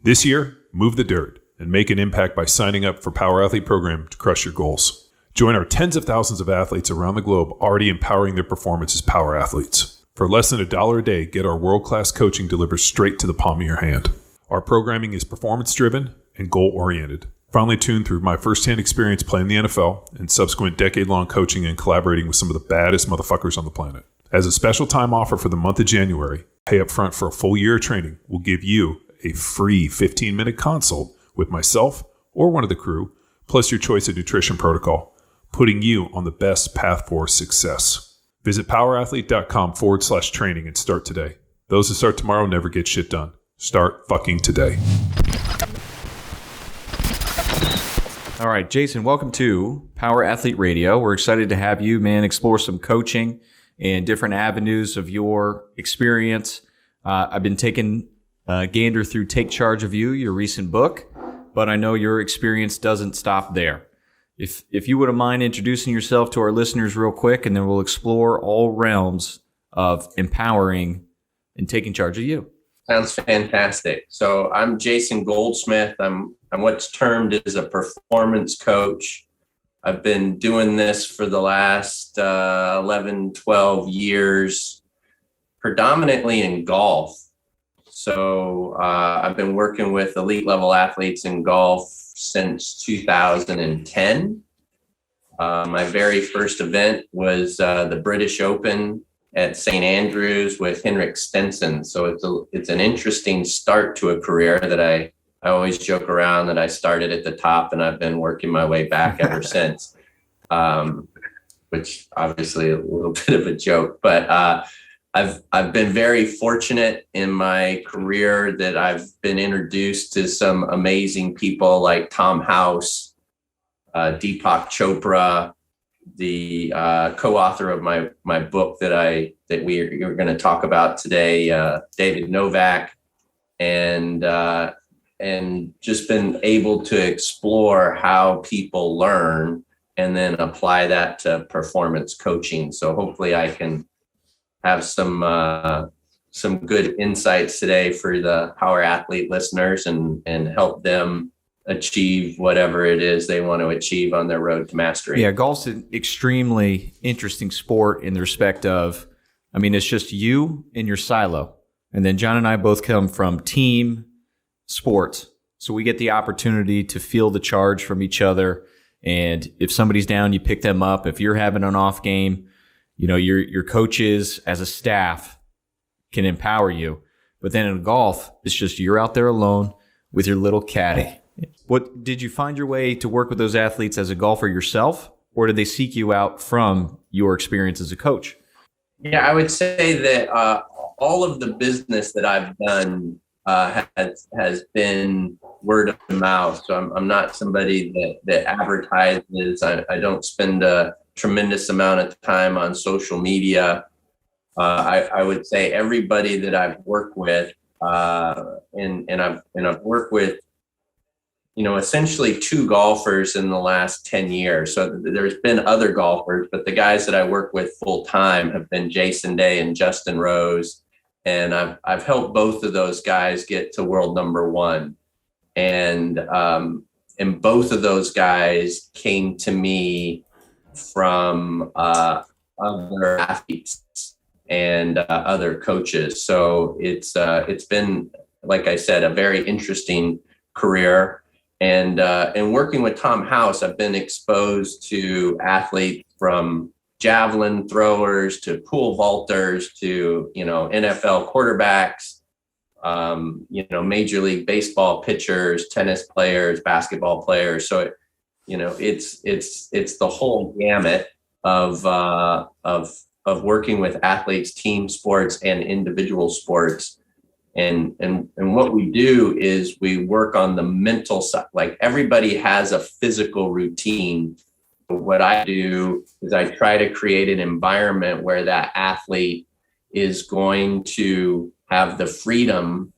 This year, move the dirt and make an impact by signing up for Power Athlete Program to crush your goals. Join our tens of thousands of athletes around the globe already empowering their performance as power athletes. For less than $1 a day, get our world-class coaching delivered straight to the palm of your hand. Our programming is performance-driven and goal-oriented. Finely tuned through my firsthand experience playing the NFL and subsequent decade-long coaching and collaborating with some of the baddest motherfuckers on the planet. As a special time offer for the month of January, pay up front for a full year of training. We'll give you a free 15-minute consult with myself or one of the crew, plus your choice of nutrition protocol, putting you on the best path for success. Visit powerathlete.com/training and start today. Those who start tomorrow never get shit done. Start fucking today. All right, Jason, welcome to Power Athlete Radio. We're excited to have you, man, explore some coaching and different avenues of your experience. I've been taking a gander through Take Charge of You, your recent book, but I know your experience doesn't stop there. If you wouldn't mind introducing yourself to our listeners real quick, and then we'll explore all realms of empowering and taking charge of you. Sounds fantastic. So I'm Jason Goldsmith. I'm what's termed as a performance coach. I've been doing this for the last 11, 12 years, predominantly in golf. So I've been working with elite level athletes in golf since 2010. My very first event was the British Open at St. Andrews with Henrik Stenson. So it's an interesting start to a career that I always joke around that I started at the top and I've been working my way back ever since, which obviously a little bit of a joke, but I've been very fortunate in my career that I've been introduced to some amazing people like Tom House, Deepak Chopra, the co-author of my book that we're going to talk about today, David Novak, and just been able to explore how people learn and then apply that to performance coaching. So hopefully I can have some good insights today for the Power Athlete listeners and help them achieve whatever it is they want to achieve on their road to mastery. Yeah, golf's an extremely interesting sport in the respect of, I mean, it's just you in your silo. And then John and I both come from team sports. So we get the opportunity to feel the charge from each other. And if somebody's down, you pick them up. If you're having an off game, you know, your coaches as a staff can empower you. But then in golf, it's just you're out there alone with your little caddy. What did you find your way to work with those athletes as a golfer yourself, or did they seek you out from your experience as a coach? Yeah, I would say that all of the business that I've done has been word of mouth. So I'm not somebody that advertises. I don't spend a tremendous amount of time on social media. I would say everybody that I've worked with, and I've worked with, you know, essentially two golfers in the last 10 years. So there's been other golfers, but the guys that I work with full time have been Jason Day and Justin Rose. And I've helped both of those guys get to world number one. And both of those guys came to me from other athletes and other coaches. So it's been, like I said, a very interesting career. And working with Tom House, I've been exposed to athletes from javelin throwers to pool vaulters to, you know, NFL quarterbacks, you know, Major League Baseball pitchers, tennis players, basketball players. So, you know, it's the whole gamut of working with athletes, team sports and individual sports. And what we do is we work on the mental side. Like everybody has a physical routine. What I do is I try to create an environment where that athlete is going to have the freedom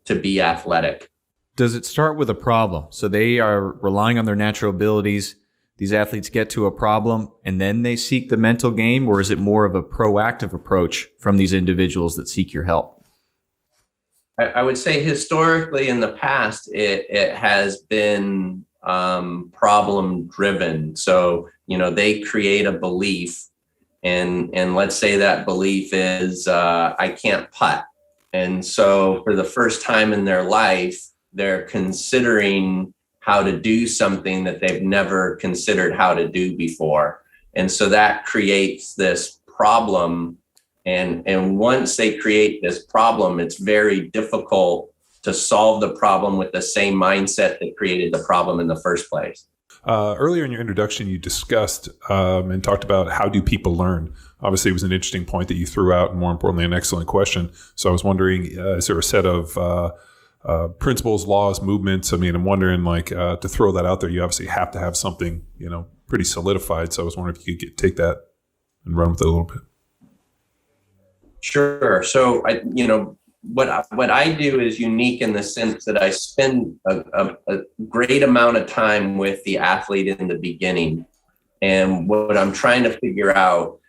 to be athletic. Does it start with a problem? So they are relying on their natural abilities. These athletes get to a problem and then they seek the mental game, or is it more of a proactive approach from these individuals that seek your help? I would say historically in the past, it has been problem driven. So, they create a belief, and let's say that belief is I can't putt. And so for the first time in their life, they're considering how to do something that they've never considered how to do before. And so that creates this problem. And once they create this problem, it's very difficult to solve the problem with the same mindset that created the problem in the first place. Earlier in your introduction, you discussed and talked about how do people learn. Obviously, it was an interesting point that you threw out, and more importantly, an excellent question. So I was wondering, is there a set of principles, laws, movements? I mean, I'm wondering, to throw that out there, you obviously have to have something, pretty solidified. So I was wondering if you could take that and run with it a little bit. Sure. So, what I do is unique in the sense that I spend a great amount of time with the athlete in the beginning. And what I'm trying to figure out,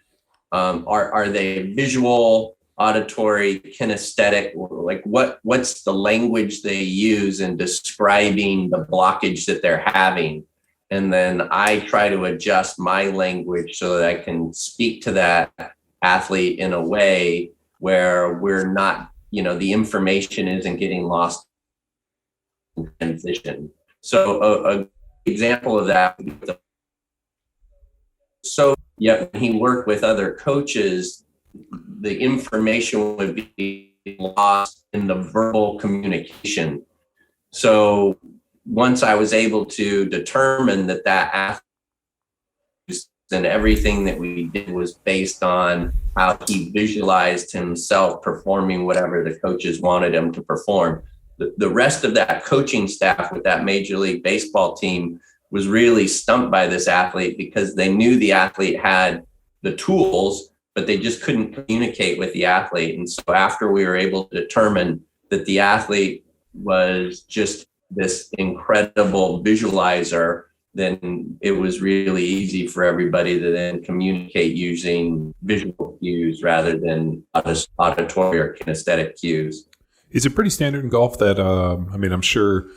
are they visual, auditory, kinesthetic? Like what's the language they use in describing the blockage that they're having? And then I try to adjust my language so that I can speak to that athlete in a way where we're not, the information isn't getting lost in transition. So a example of that. So yeah, when he worked with other coaches, the information would be lost in the verbal communication. So once I was able to determine that athlete and everything that we did was based on how he visualized himself performing whatever the coaches wanted him to perform. The rest of that coaching staff with that Major League Baseball team was really stumped by this athlete because they knew the athlete had the tools, but they just couldn't communicate with the athlete. And so after we were able to determine that the athlete was just this incredible visualizer, then it was really easy for everybody to then communicate using visual cues rather than auditory or kinesthetic cues. Is it pretty standard in golf that, I'm sure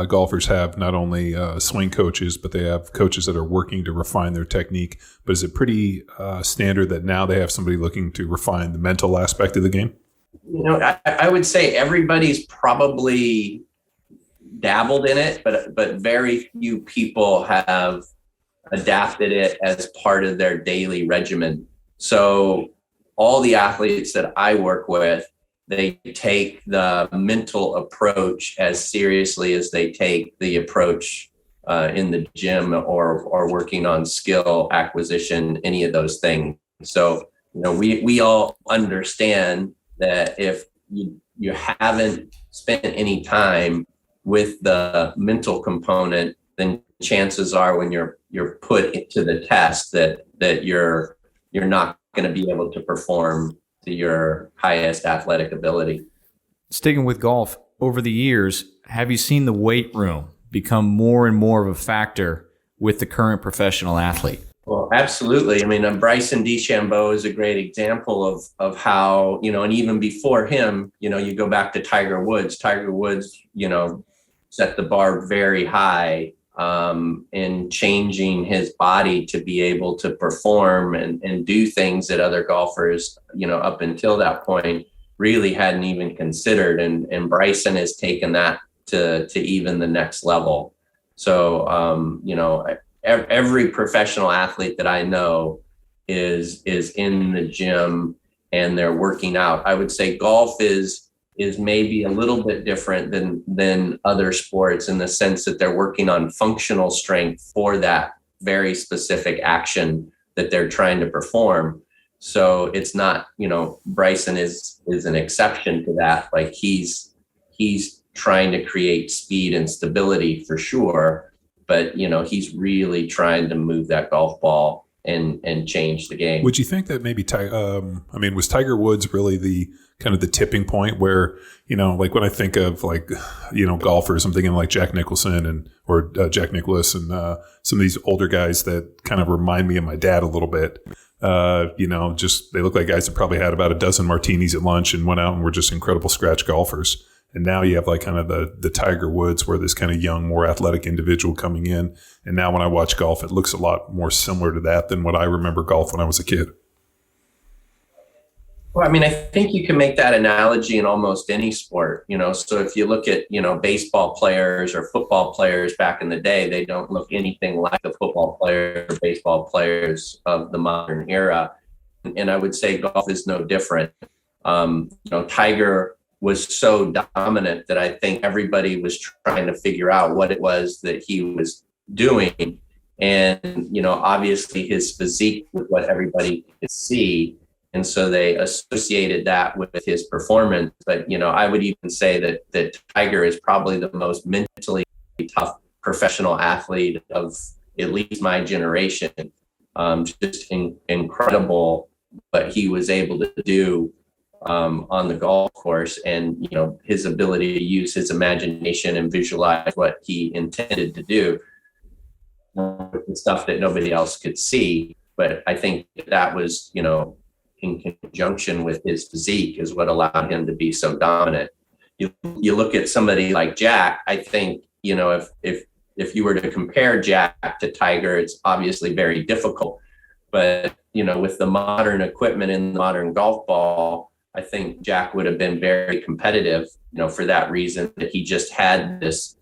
golfers have not only swing coaches, but they have coaches that are working to refine their technique. But is it pretty standard that now they have somebody looking to refine the mental aspect of the game? I would say everybody's probably dabbled in it, but very few people have adapted it as part of their daily regimen. So all the athletes that I work with, they take the mental approach as seriously as they take the approach in the gym or working on skill acquisition, any of those things. So, we all understand that if you haven't spent any time with the mental component, then chances are when you're put into the test that you're not going to be able to perform to your highest athletic ability. Sticking with golf, over the years, have you seen the weight room become more and more of a factor with the current professional athlete? Well, absolutely. Bryson DeChambeau is a great example of how, and even before him, you go back to Tiger Woods. Tiger Woods, set the bar very high in changing his body to be able to perform and do things that other golfers, up until that point really hadn't even considered. And Bryson has taken that to even the next level. So, every professional athlete that I know is in the gym and they're working out. I would say golf is maybe a little bit different than other sports in the sense that they're working on functional strength for that very specific action that they're trying to perform. So it's not, Bryson is an exception to that. Like he's trying to create speed and stability for sure, but he's really trying to move that golf ball and change the game. Would you think that maybe was Tiger Woods really the kind of the tipping point where, like when I think of golfers, I'm thinking like Jack Nicholson or Jack Nicklaus and some of these older guys that kind of remind me of my dad a little bit. Just they look like guys that probably had about a dozen martinis at lunch and went out and were just incredible scratch golfers. And now you have like kind of the Tiger Woods, where this kind of young, more athletic individual coming in. And now when I watch golf, it looks a lot more similar to that than what I remember golf when I was a kid. Well, I mean, I think you can make that analogy in almost any sport, so if you look at, baseball players or football players back in the day, they don't look anything like the football players or baseball players of the modern era. And I would say golf is no different. Tiger was so dominant that I think everybody was trying to figure out what it was that he was doing. And, obviously his physique was what everybody could see. And so they associated that with his performance. But, I would even say that Tiger is probably the most mentally tough professional athlete of at least my generation. Just incredible what he was able to do on the golf course, and, his ability to use his imagination and visualize what he intended to do, the stuff that nobody else could see. But I think that was, in conjunction with his physique is what allowed him to be so dominant. You look at somebody like Jack, I think, if you were to compare Jack to Tiger, it's obviously very difficult. But, with the modern equipment and the modern golf ball, I think Jack would have been very competitive, for that reason, that he just had this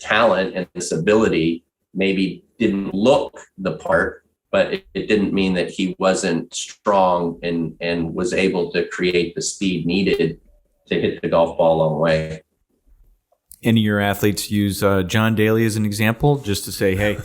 talent and this ability. Maybe didn't look the part, but it didn't mean that he wasn't strong and was able to create the speed needed to hit the golf ball a long way. Any of your athletes use John Daly as an example, just to say, hey,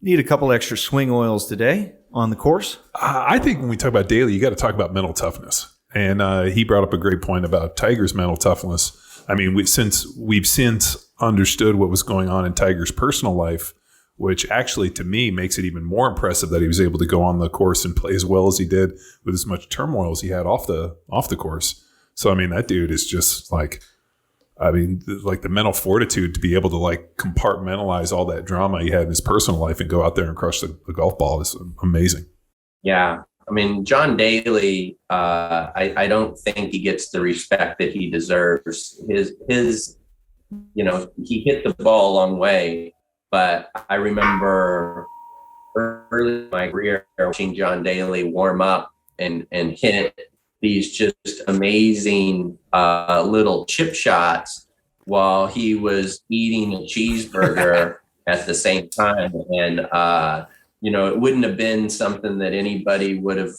need a couple extra swing oils today on the course? I think when we talk about Daly, you got to talk about mental toughness. And he brought up a great point about Tiger's mental toughness. I mean, we've since understood what was going on in Tiger's personal life, which actually to me makes it even more impressive that he was able to go on the course and play as well as he did with as much turmoil as he had off the course. So, I mean, that dude is just like the mental fortitude to be able to like compartmentalize all that drama he had in his personal life and go out there and crush the golf ball is amazing. Yeah. I mean, John Daly, I don't think he gets the respect that he deserves. His he hit the ball a long way. But I remember early in my career watching John Daly warm up and hit these just amazing little chip shots while he was eating a cheeseburger at the same time. And, it wouldn't have been something that anybody would have,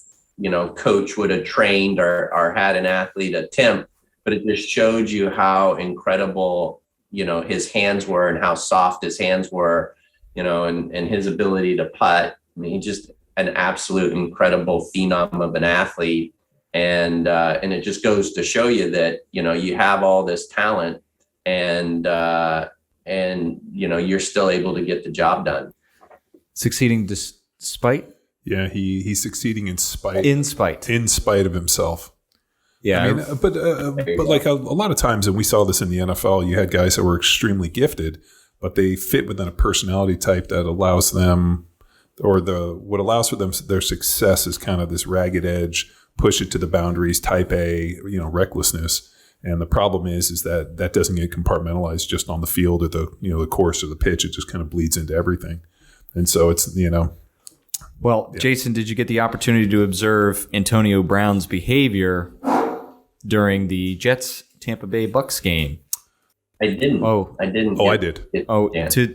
coach would have trained or had an athlete attempt, but it just showed you how incredible his hands were and how soft his hands were, and his ability to putt. I mean, he's just an absolute incredible phenom of an athlete. And it just goes to show you that, you have all this talent and you're still able to get the job done. Succeeding despite? Yeah, he's succeeding in spite. In spite of himself. Yeah, I mean, but like a lot of times, and we saw this in the NFL, you had guys that were extremely gifted, but they fit within a personality type that allows them, or what allows for them their success is kind of this ragged edge, push it to the boundaries, type A, recklessness. And the problem is that doesn't get compartmentalized just on the field or the course or the pitch. It just kind of bleeds into everything. And so it's Well, yeah. Jason, did you get the opportunity to observe Antonio Brown's behavior during the Jets Tampa Bay Bucks game? I didn't. I didn't. I did.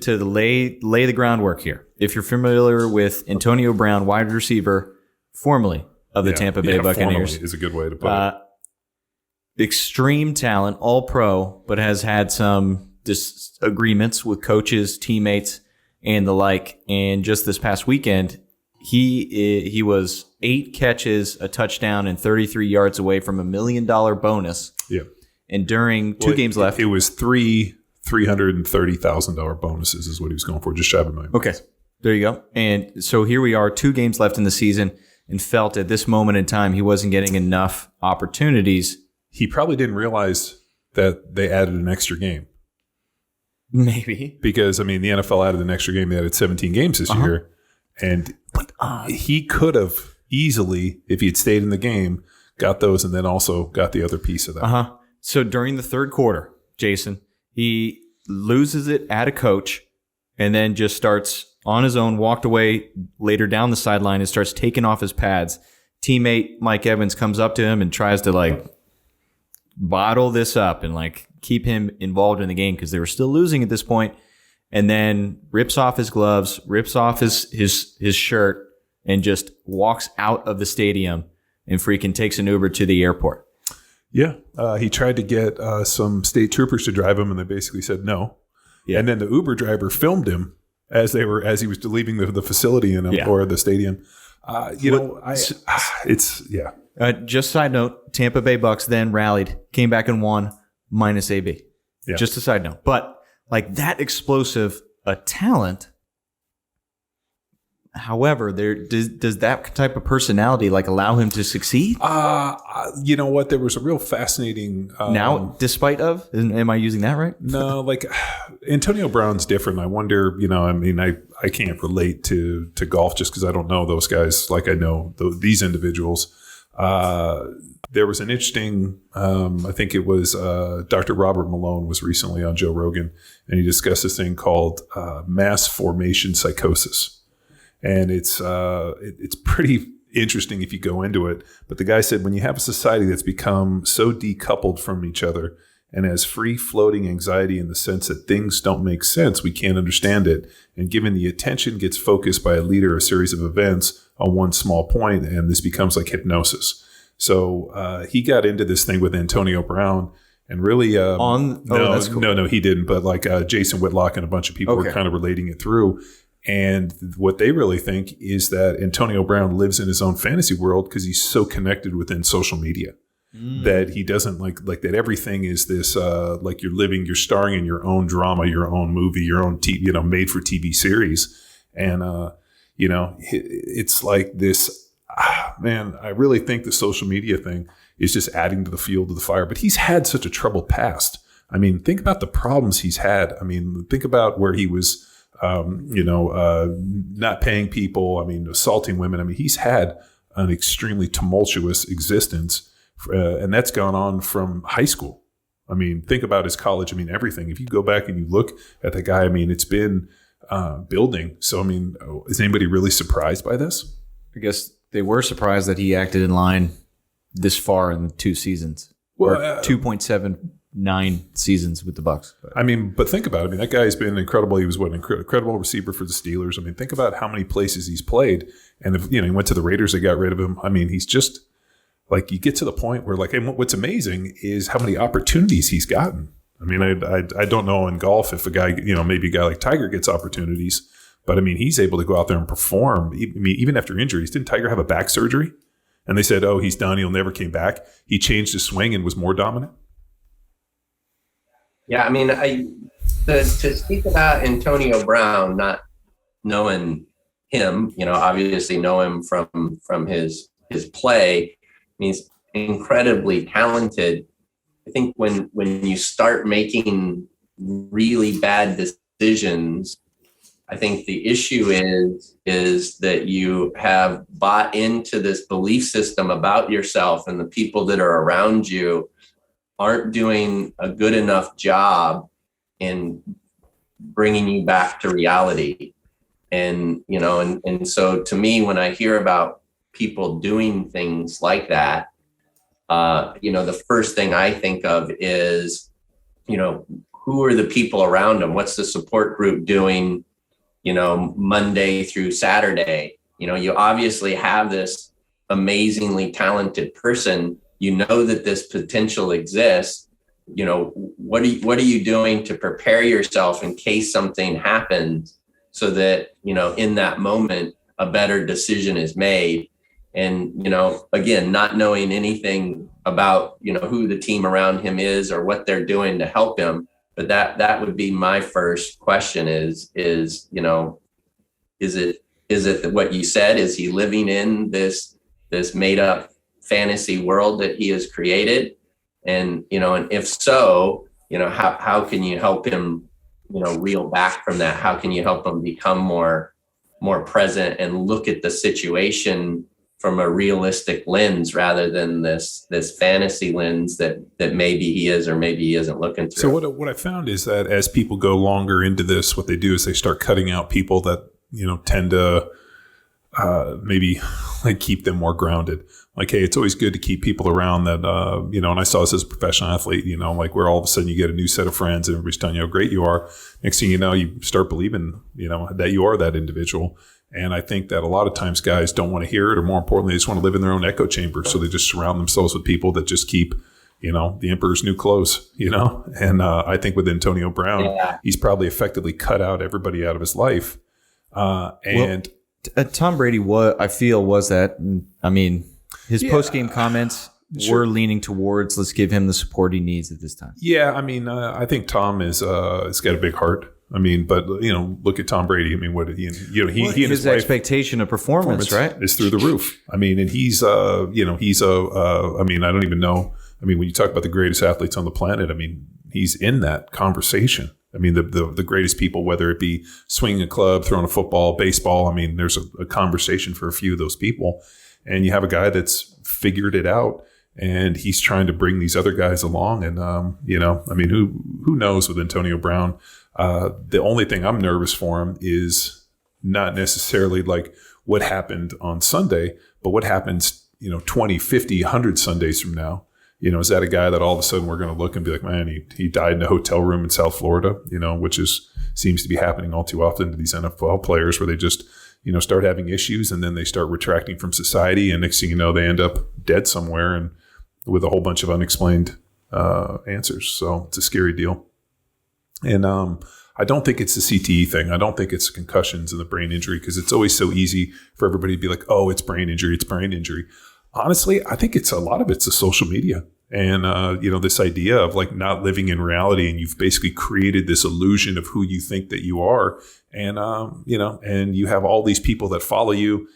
To lay the groundwork here. If you're familiar with Antonio Brown, wide receiver, formerly of the Tampa Bay Buccaneers, is a good way to put it. Extreme talent, all pro, but has had some disagreements with coaches, teammates, and the like. And just this past weekend, he was 8 catches, a touchdown, and 33 yards away from $1 million bonus. Yeah. And during two games left, it was three $330,000 bonuses is what he was going for, just shy of $1 million. Okay, there you go. And so here we are, 2 games left in the season, and felt at this moment in time he wasn't getting enough opportunities. He probably didn't realize that they added an extra game. Maybe. Because, I mean, the NFL added an extra game. They added 17 games this year. And he could have easily, if he had stayed in the game, got those and then also got the other piece of that. So during the third quarter, Jason, he loses it at a coach and then just starts on his own, walked away later down the sideline and starts taking off his pads. Teammate Mike Evans comes up to him and tries to like bottle this up and like keep him involved in the game because they were still losing at this point. And then rips off his gloves, rips off his shirt, and just walks out of the stadium and freaking takes an Uber to the airport. Yeah. He tried to get some state troopers to drive him, and they basically said no. Yeah. And then the Uber driver filmed him as he was leaving the facility or the stadium. Just side note, Tampa Bay Bucks then rallied, came back and won minus AB. Yeah. Just a side note. But like that explosive a talent. However, does that type of personality like allow him to succeed? You know what? There was a real fascinating. Now, despite of, am I using that right? No, like Antonio Brown's different. I wonder. I can't relate to golf just because I don't know those guys like I know these individuals. There was an interesting. I think it was Dr. Robert Malone was recently on Joe Rogan, and he discussed this thing called mass formation psychosis. And it's pretty interesting if you go into it. But the guy said when you have a society that's become so decoupled from each other and has free-floating anxiety in the sense that things don't make sense, we can't understand it, and given the attention gets focused by a leader, a series of events on one small point, and this becomes like hypnosis. So he got into this thing with Antonio Brown. And really, that's cool. No, he didn't. But like Jason Whitlock and a bunch of people were kind of relating it through. And what they really think is that Antonio Brown lives in his own fantasy world because he's so connected within social media that he doesn't like that everything is this like you're starring in your own drama, your own movie, your own made for TV series. And it's like this man, I really think the social media thing is just adding to the fuel to the fire. But he's had such a troubled past. I mean, think about the problems he's had. I mean, think about where he was not paying people. I mean, assaulting women. I mean, he's had an extremely tumultuous existence, and that's gone on from high school. I mean, think about his college. I mean, everything. If you go back and you look at the guy, I mean, it's been building. So, I mean, is anybody really surprised by this? I guess they were surprised that he acted in line this far in 2 seasons, or 2.79 seasons with the Bucks. I mean, but think about it. I mean, that guy's been incredible. He was an incredible receiver for the Steelers. I mean, think about how many places he's played. And if, he went to the Raiders, they got rid of him. I mean, he's just like, you get to the point where like, and what's amazing is how many opportunities he's gotten. I mean, I don't know in golf if a guy, maybe a guy like Tiger gets opportunities, but I mean, he's able to go out there and perform. I mean, even after injuries. Didn't Tiger have a back surgery? And they said, oh, he's done. He'll never came back. He changed his swing and was more dominant. Yeah, I mean, to speak about Antonio Brown, not knowing him, obviously know him from his play. I mean, he's incredibly talented. I think when you start making really bad decisions, I think the issue is that you have bought into this belief system about yourself, and the people that are around you aren't doing a good enough job in bringing you back to reality. And, and so to me, when I hear about people doing things like that, the first thing I think of is, who are the people around them? What's the support group doing, Monday through Saturday? You obviously have this amazingly talented person. You know that this potential exists. What are you doing to prepare yourself in case something happens, so that, in that moment, a better decision is made? And, again, not knowing anything about, who the team around him is or what they're doing to help him. But that would be my first question is it what you said? Is he living in this made up fantasy world that he has created? And, and if so, how can you help him, reel back from that? How can you help him become more present and look at the situation a realistic lens rather than this fantasy lens that maybe he is or maybe he isn't looking through. So what I found is that as people go longer into this, what they do is they start cutting out people that, tend to maybe like keep them more grounded. Like, hey, it's always good to keep people around that, and I saw this as a professional athlete, like where all of a sudden you get a new set of friends and everybody's telling you how great you are. Next thing you know, you start believing, that you are that individual. And I think that a lot of times guys don't want to hear it, or more importantly, they just want to live in their own echo chamber. So they just surround themselves with people that just keep, the emperor's new clothes, And I think with Antonio Brown, he's probably effectively cut out everybody out of his life. Tom Brady, what I feel was that, his post-game comments were leaning towards, let's give him the support he needs at this time. Yeah, I think Tom has got a big heart. But look at Tom Brady. What he and his wife, expectation of performance, right, is through the roof. And he's I don't even know. When you talk about the greatest athletes on the planet, he's in that conversation. The greatest people, whether it be swinging a club, throwing a football, baseball. there's a conversation for a few of those people, and you have a guy that's figured it out. And he's trying to bring these other guys along. And, who knows with Antonio Brown? The only thing I'm nervous for him is not necessarily like what happened on Sunday, but what happens, 20, 50, 100 Sundays from now. Is that a guy that all of a sudden we're going to look and be like, man, he died in a hotel room in South Florida, which seems to be happening all too often to these NFL players where they just, start having issues and then they start retracting from society. And next thing you know, they end up dead somewhere and with a whole bunch of unexplained answers. So it's a scary deal. And I don't think it's the CTE thing. I don't think it's concussions and the brain injury, because it's always so easy for everybody to be like, oh, it's brain injury. It's brain injury. Honestly, I think a lot of it's the social media and, this idea of like not living in reality. And you've basically created this illusion of who you think that you are. And, and you have all these people that follow you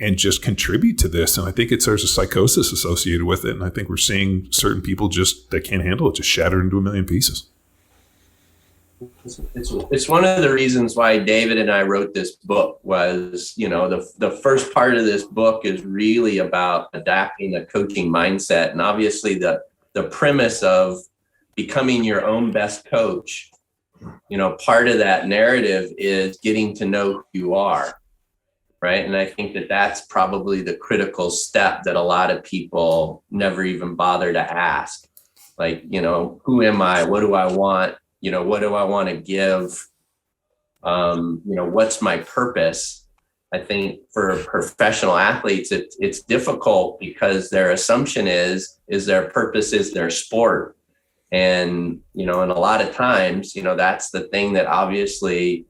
and just contribute to this. And I think there's a psychosis associated with it. And I think we're seeing certain people that can't handle it, just shattered into a million pieces. It's one of the reasons why David and I wrote this book was, the first part of this book is really about adapting a coaching mindset. And obviously the premise of becoming your own best coach, part of that narrative is getting to know who you are. Right. And I think that's probably the critical step that a lot of people never even bother to ask. Like, who am I? What do I want? What do I want to give? What's my purpose? I think for professional athletes, it's difficult because their assumption is their purpose is their sport. And, and a lot of times, that's the thing that obviously,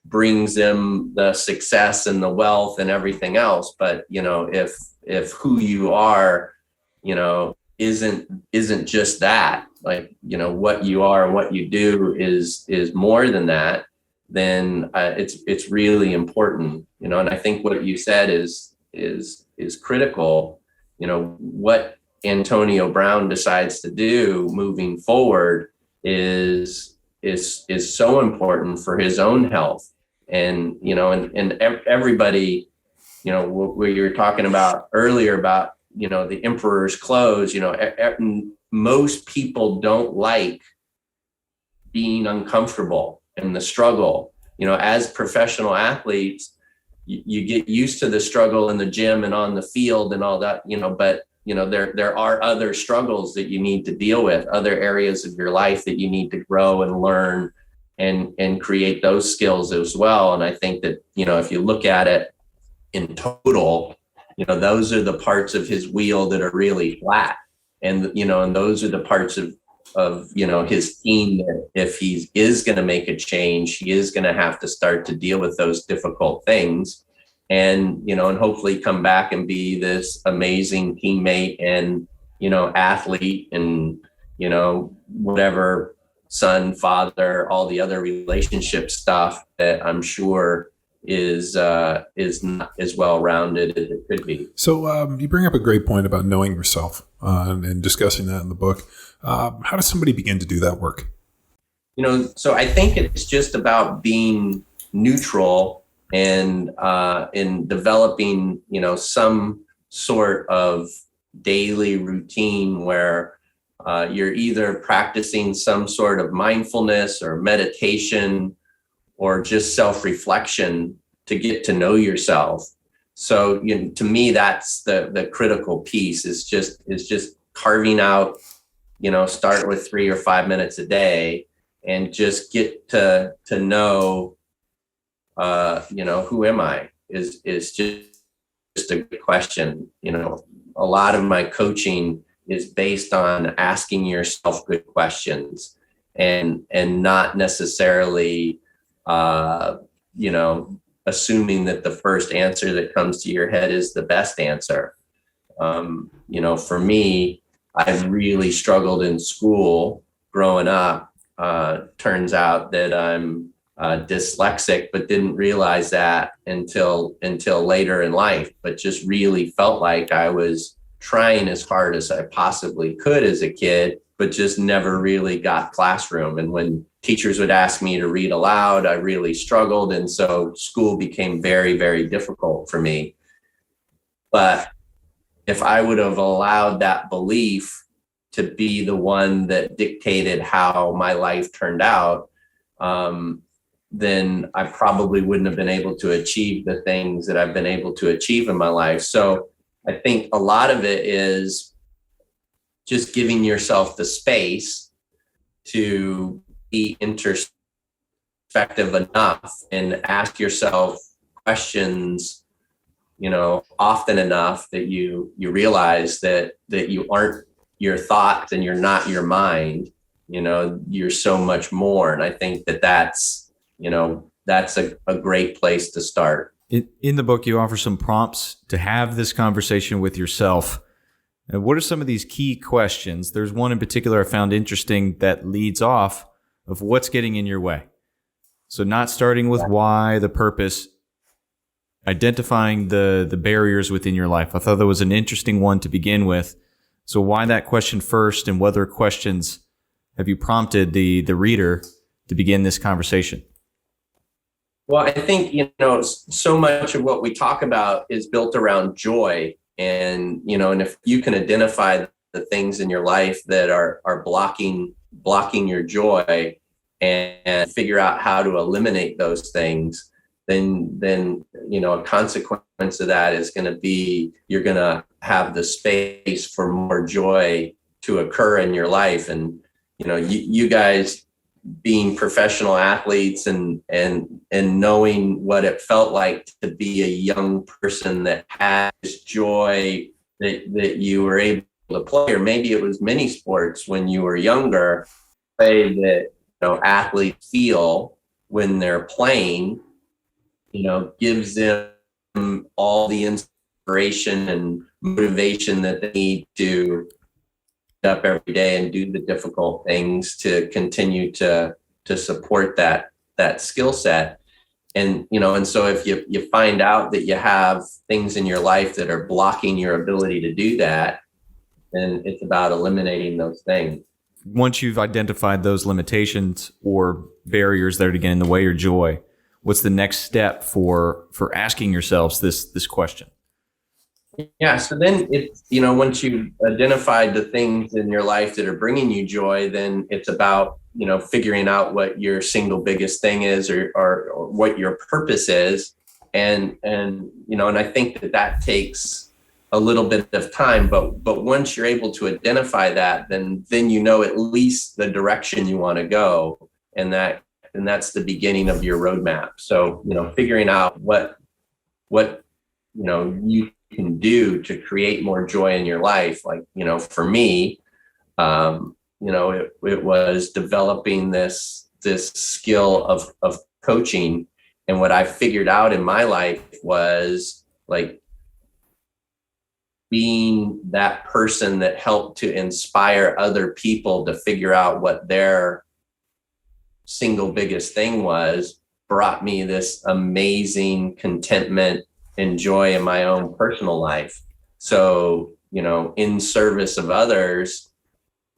brings them the success and the wealth and everything else. But, if who you are, isn't just that, like, what you are and what you do is more than that, then it's really important, and I think what you said is critical. What Antonio Brown decides to do moving forward is so important for his own health. And, and everybody, what you were talking about earlier about, the emperor's clothes, most people don't like being uncomfortable and the struggle. As professional athletes, you get used to the struggle in the gym and on the field and all that, but there are other struggles that you need to deal with, other areas of your life that you need to grow and learn and create those skills as well. And I think that, if you look at it in total, those are the parts of his wheel that are really flat. And, and those are the parts of his team that if he is going to make a change, he is going to have to start to deal with those difficult things and, and hopefully come back and be this amazing teammate and, athlete and, whatever, son, father, all the other relationship stuff that I'm sure is not as well-rounded as it could be. So you bring up a great point about knowing yourself and discussing that in the book. How does somebody begin to do that work? So I think it's just about being neutral and in developing, some sort of daily routine where you're either practicing some sort of mindfulness or meditation or just self-reflection to get to know yourself. So, to me, that's the critical piece is just carving out, start with 3 or 5 minutes a day and just get to know, who am I is just a good question. A lot of my coaching is based on asking yourself good questions and not necessarily, assuming that the first answer that comes to your head is the best answer. For me, I really struggled in school growing up. Turns out that I'm dyslexic, but didn't realize that until later in life, but just really felt like I was trying as hard as I possibly could as a kid, but just never really got classroom. And when teachers would ask me to read aloud, I really struggled. And so school became very, very difficult for me. But if I would have allowed that belief to be the one that dictated how my life turned out, then I probably wouldn't have been able to achieve the things that I've been able to achieve in my life. So I think a lot of it is just giving yourself the space to be introspective enough and ask yourself questions, often enough that you realize that you aren't your thoughts and you're not your mind. You're so much more. And I think that's a great place to start. In the book, you offer some prompts to have this conversation with yourself. And what are some of these key questions? There's one in particular I found interesting that leads off of what's getting in your way. So not starting with why, the purpose, identifying the barriers within your life. I thought that was an interesting one to begin with. So why that question first, and what other questions have you prompted the reader to begin this conversation? Well, I think, so much of what we talk about is built around joy. And, and if you can identify the things in your life that are blocking your joy and figure out how to eliminate those things, then a consequence of that is going to be you're going to have the space for more joy to occur in your life. And, you guys being professional athletes and knowing what it felt like to be a young person that had this joy that you were able to play, or maybe it was many sports when you were younger, way that athletes feel when they're playing, gives them all the inspiration and motivation that they need to get up every day and do the difficult things to continue to support that skill set. And so if you find out that you have things in your life that are blocking your ability to do that, then it's about eliminating those things. Once you've identified those limitations or barriers that are getting in the way of your joy, what's the next step for asking yourselves this question? Yeah. So then it's, once you've identified the things in your life that are bringing you joy, then it's about, figuring out what your single biggest thing is or what your purpose is. And I think that takes a little bit of time, but once you're able to identify that, then at least the direction you want to go. And that's the beginning of your roadmap. So, figuring out what you can do to create more joy in your life. Like, for me, it was developing this skill of coaching. And what I figured out in my life was like being that person that helped to inspire other people to figure out what their single biggest thing was, brought me this amazing contentment and joy in my own personal life. So, in service of others,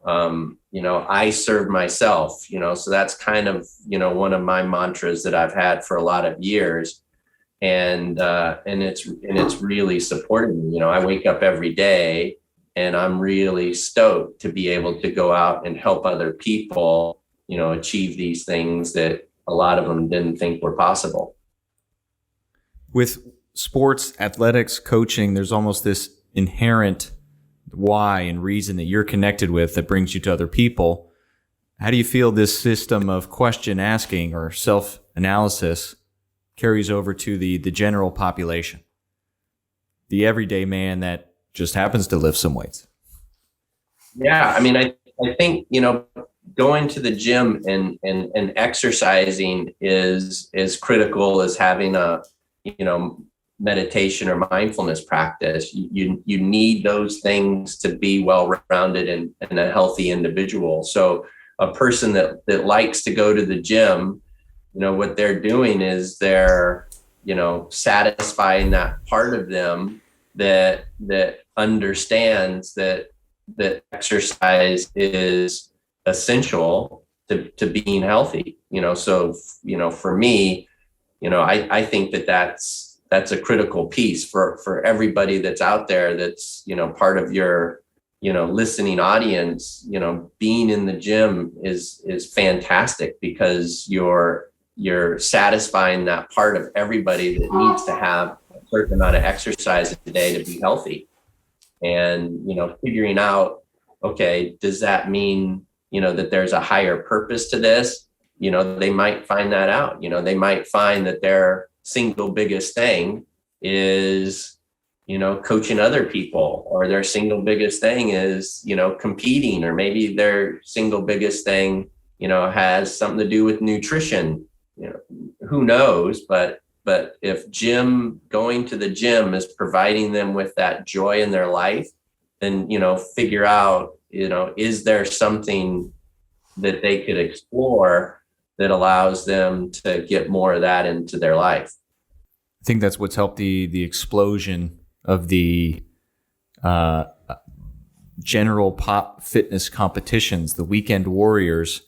I serve myself, so that's kind of, one of my mantras that I've had for a lot of years. and it's really supported me. You know, I wake up every day and I'm really stoked to be able to go out and help other people, you know, achieve these things that a lot of them didn't think were possible. With sports, athletics, coaching, there's almost this inherent why and reason that you're connected with that brings you to other people. How do you feel this system of question asking or self-analysis carries over to the general population, the everyday man that just happens to lift some weights? Yeah, I mean, I think, you know, going to the gym and exercising is critical as having a, you know, meditation or mindfulness practice. You need those things to be well-rounded and a healthy individual. So a person that likes to go to the gym, you know, what they're doing is they're, you know, satisfying that part of them that understands that exercise is essential to being healthy. You know, so, you know, for me, you know, I think that's a critical piece for everybody that's out there that's, you know, part of your, you know, listening audience. You know, being in the gym is fantastic because you're satisfying that part of everybody that needs to have a certain amount of exercise a day to be healthy. And, you know, figuring out, okay, does that mean, you know, that there's a higher purpose to this? You know, they might find that out. You know, they might find that their single biggest thing is, you know, coaching other people, or their single biggest thing is, you know, competing, or maybe their single biggest thing, you know, has something to do with nutrition. You know, who knows? But if going to the gym is providing them with that joy in their life, then, you know, figure out, you know, is there something that they could explore that allows them to get more of that into their life. I think that's what's helped the explosion of the general pop fitness competitions, the weekend warriors,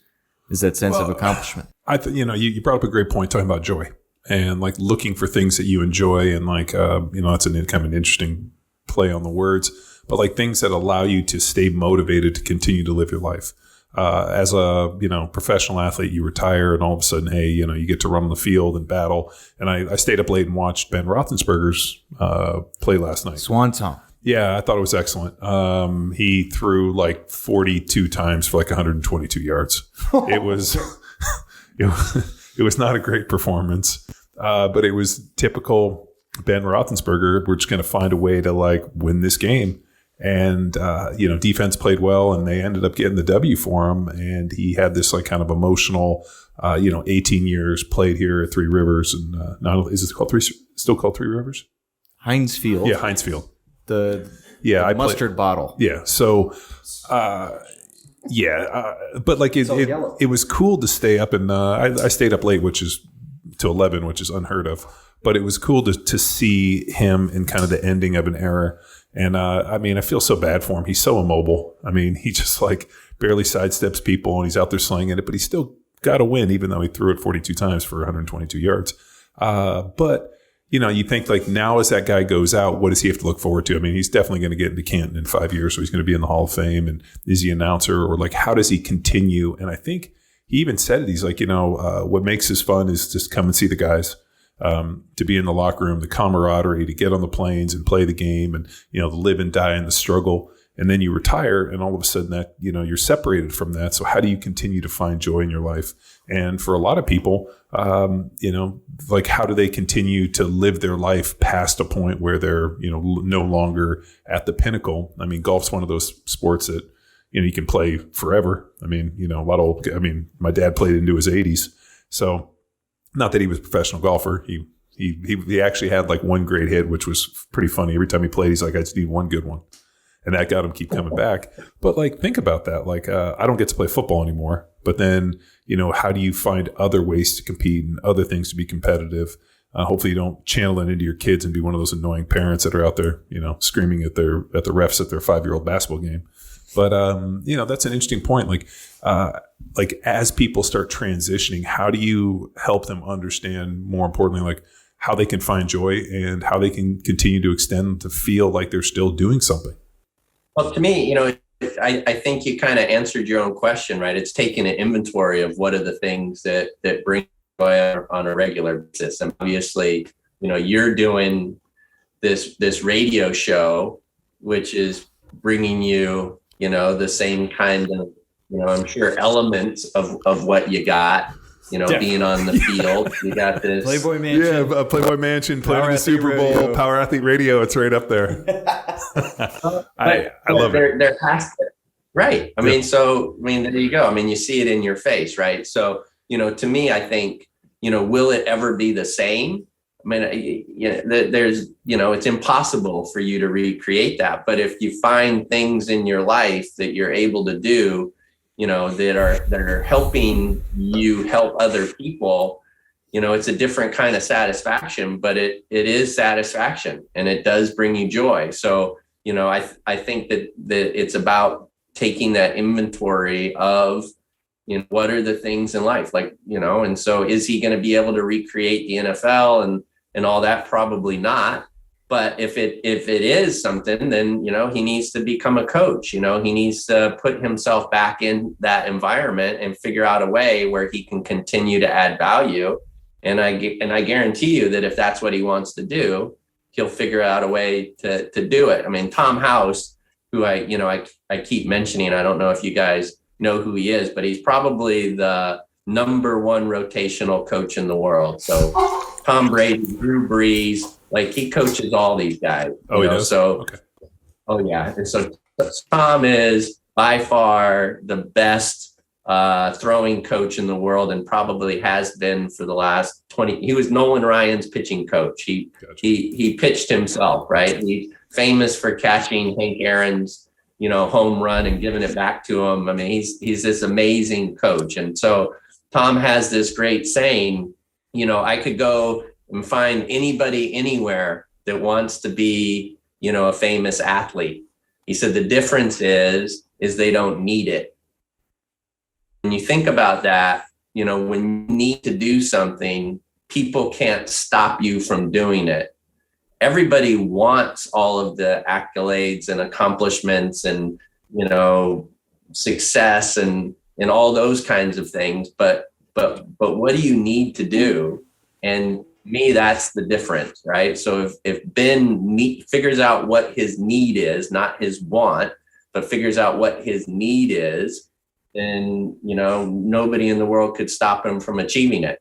is that sense of accomplishment. You know, you brought up a great point talking about joy and like looking for things that you enjoy, and like, you know, it's kind of an interesting play on the words, but like things that allow you to stay motivated to continue to live your life. As a, you know, professional athlete, you retire and all of a sudden, hey, you know, you get to run on the field and battle. And I stayed up late and watched Ben Roethlisberger's play last night. Swan song. Yeah, I thought it was excellent. He threw like 42 times for like 122 yards. It was it was not a great performance, but it was typical Ben Roethlisberger. We're just going to find a way to like win this game. And, you know, defense played well and they ended up getting the W for him. And he had this like kind of emotional, you know, 18 years played here at Three Rivers. And is it still called Three Rivers? Heinz Field. Yeah, Heinz Field. The mustard bottle. Yeah. So, but like it was cool to stay up, and I stayed up late, which is to 11, which is unheard of. But it was cool to see him in kind of the ending of an era. And I mean, I feel so bad for him. He's so immobile. I mean, he just like barely sidesteps people, and he's out there slinging it, but he still got a win, even though he threw it 42 times for 122 yards. But you know, you think like now as that guy goes out, what does he have to look forward to? I mean, he's definitely going to get into Canton in 5 years, so he's going to be in the Hall of Fame. And is he an announcer, or like how does he continue? And I think he even said it. He's like, you know, what makes this fun is just come and see the guys. To be in the locker room, the camaraderie, to get on the planes and play the game, and, you know, the live and die and the struggle. And then you retire, and all of a sudden that, you know, you're separated from that. So how do you continue to find joy in your life? And for a lot of people, you know, like how do they continue to live their life past a point where they're, you know, no longer at the pinnacle? I mean, golf's one of those sports that, you know, you can play forever. I mean, you know, my dad played into his 80s. So not that he was a professional golfer. He actually had like one great hit, which was pretty funny. Every time he played, he's like, I just need one good one. And that got him keep coming back. But like, think about that. Like, I don't get to play football anymore, but then, you know, how do you find other ways to compete and other things to be competitive? Hopefully you don't channel it into your kids and be one of those annoying parents that are out there, you know, screaming at the refs at their 5-year-old basketball game. But, you know, that's an interesting point. Like as people start transitioning, how do you help them understand, more importantly, like how they can find joy and how they can continue to extend to feel like they're still doing something. Well, to me, I think you kind of answered your own question, right? It's taking an inventory of what are the things that bring joy on a regular basis. And obviously, you're doing this radio show, which is bringing you, the same kind of, I'm sure elements of what you got, being on the field. You got this Playboy Mansion. Yeah, Playboy Mansion, playing in the Super Bowl, radio. Power Athlete Radio. It's right up there. I love it. There has to, right. I mean, there you go. I mean, you see it in your face, right? So, to me, I think, will it ever be the same? I mean, there's, it's impossible for you to recreate that. But if you find things in your life that you're able to do, that are helping you help other people, it's a different kind of satisfaction, but it is satisfaction and it does bring you joy. So, I think that it's about taking that inventory of, what are the things in life like, and so is he going to be able to recreate the NFL and all that? Probably not. But if it is something, then, he needs to become a coach. He needs to put himself back in that environment and figure out a way where he can continue to add value. And I guarantee you that if that's what he wants to do, he'll figure out a way to do it. I mean, Tom House, who I keep mentioning, I don't know if you guys know who he is, but he's probably the number one rotational coach in the world. So Tom Brady, Drew Brees, like he coaches all these guys. Oh, he does? So, okay. Oh yeah. And so Tom is by far the best throwing coach in the world and probably has been for the last 20. He was Nolan Ryan's pitching coach. He pitched himself, right? He's famous for catching Hank Aaron's, home run and giving it back to him. I mean, he's this amazing coach. And so Tom has this great saying, I could go and find anybody anywhere that wants to be, a famous athlete. He said, the difference is they don't need it. When you think about that, when you need to do something, people can't stop you from doing it. Everybody wants all of the accolades and accomplishments and, success and all those kinds of things. But what do you need to do? And me, that's the difference, right? So if Ben figures out what his need is, not his want, but figures out what his need is, then, nobody in the world could stop him from achieving it.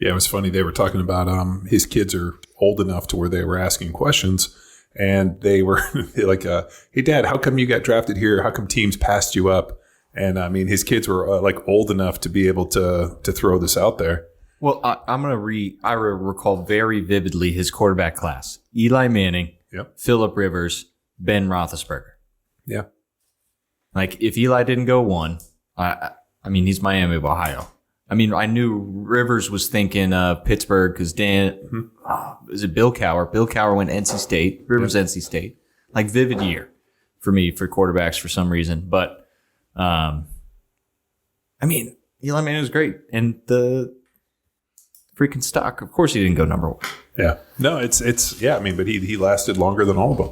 Yeah, it was funny. They were talking about his kids are old enough to where they were asking questions, and they were like, "Hey, Dad, how come you got drafted here? How come teams passed you up?" And I mean, his kids were like old enough to be able to throw this out there. Well, I recall very vividly his quarterback class: Eli Manning, Phillip Rivers, Ben Roethlisberger. Yeah. Like if Eli didn't go one, I mean, he's Miami of Ohio. I mean, I knew Rivers was thinking Pittsburgh because is it Bill Cowher? Bill Cowher went NC State. Rivers NC State. Like vivid year for me for quarterbacks for some reason. But I mean, Eli Manning was great, and the freaking stock. Of course, he didn't go number one. Yeah, no, it's yeah. I mean, but he lasted longer than all of them.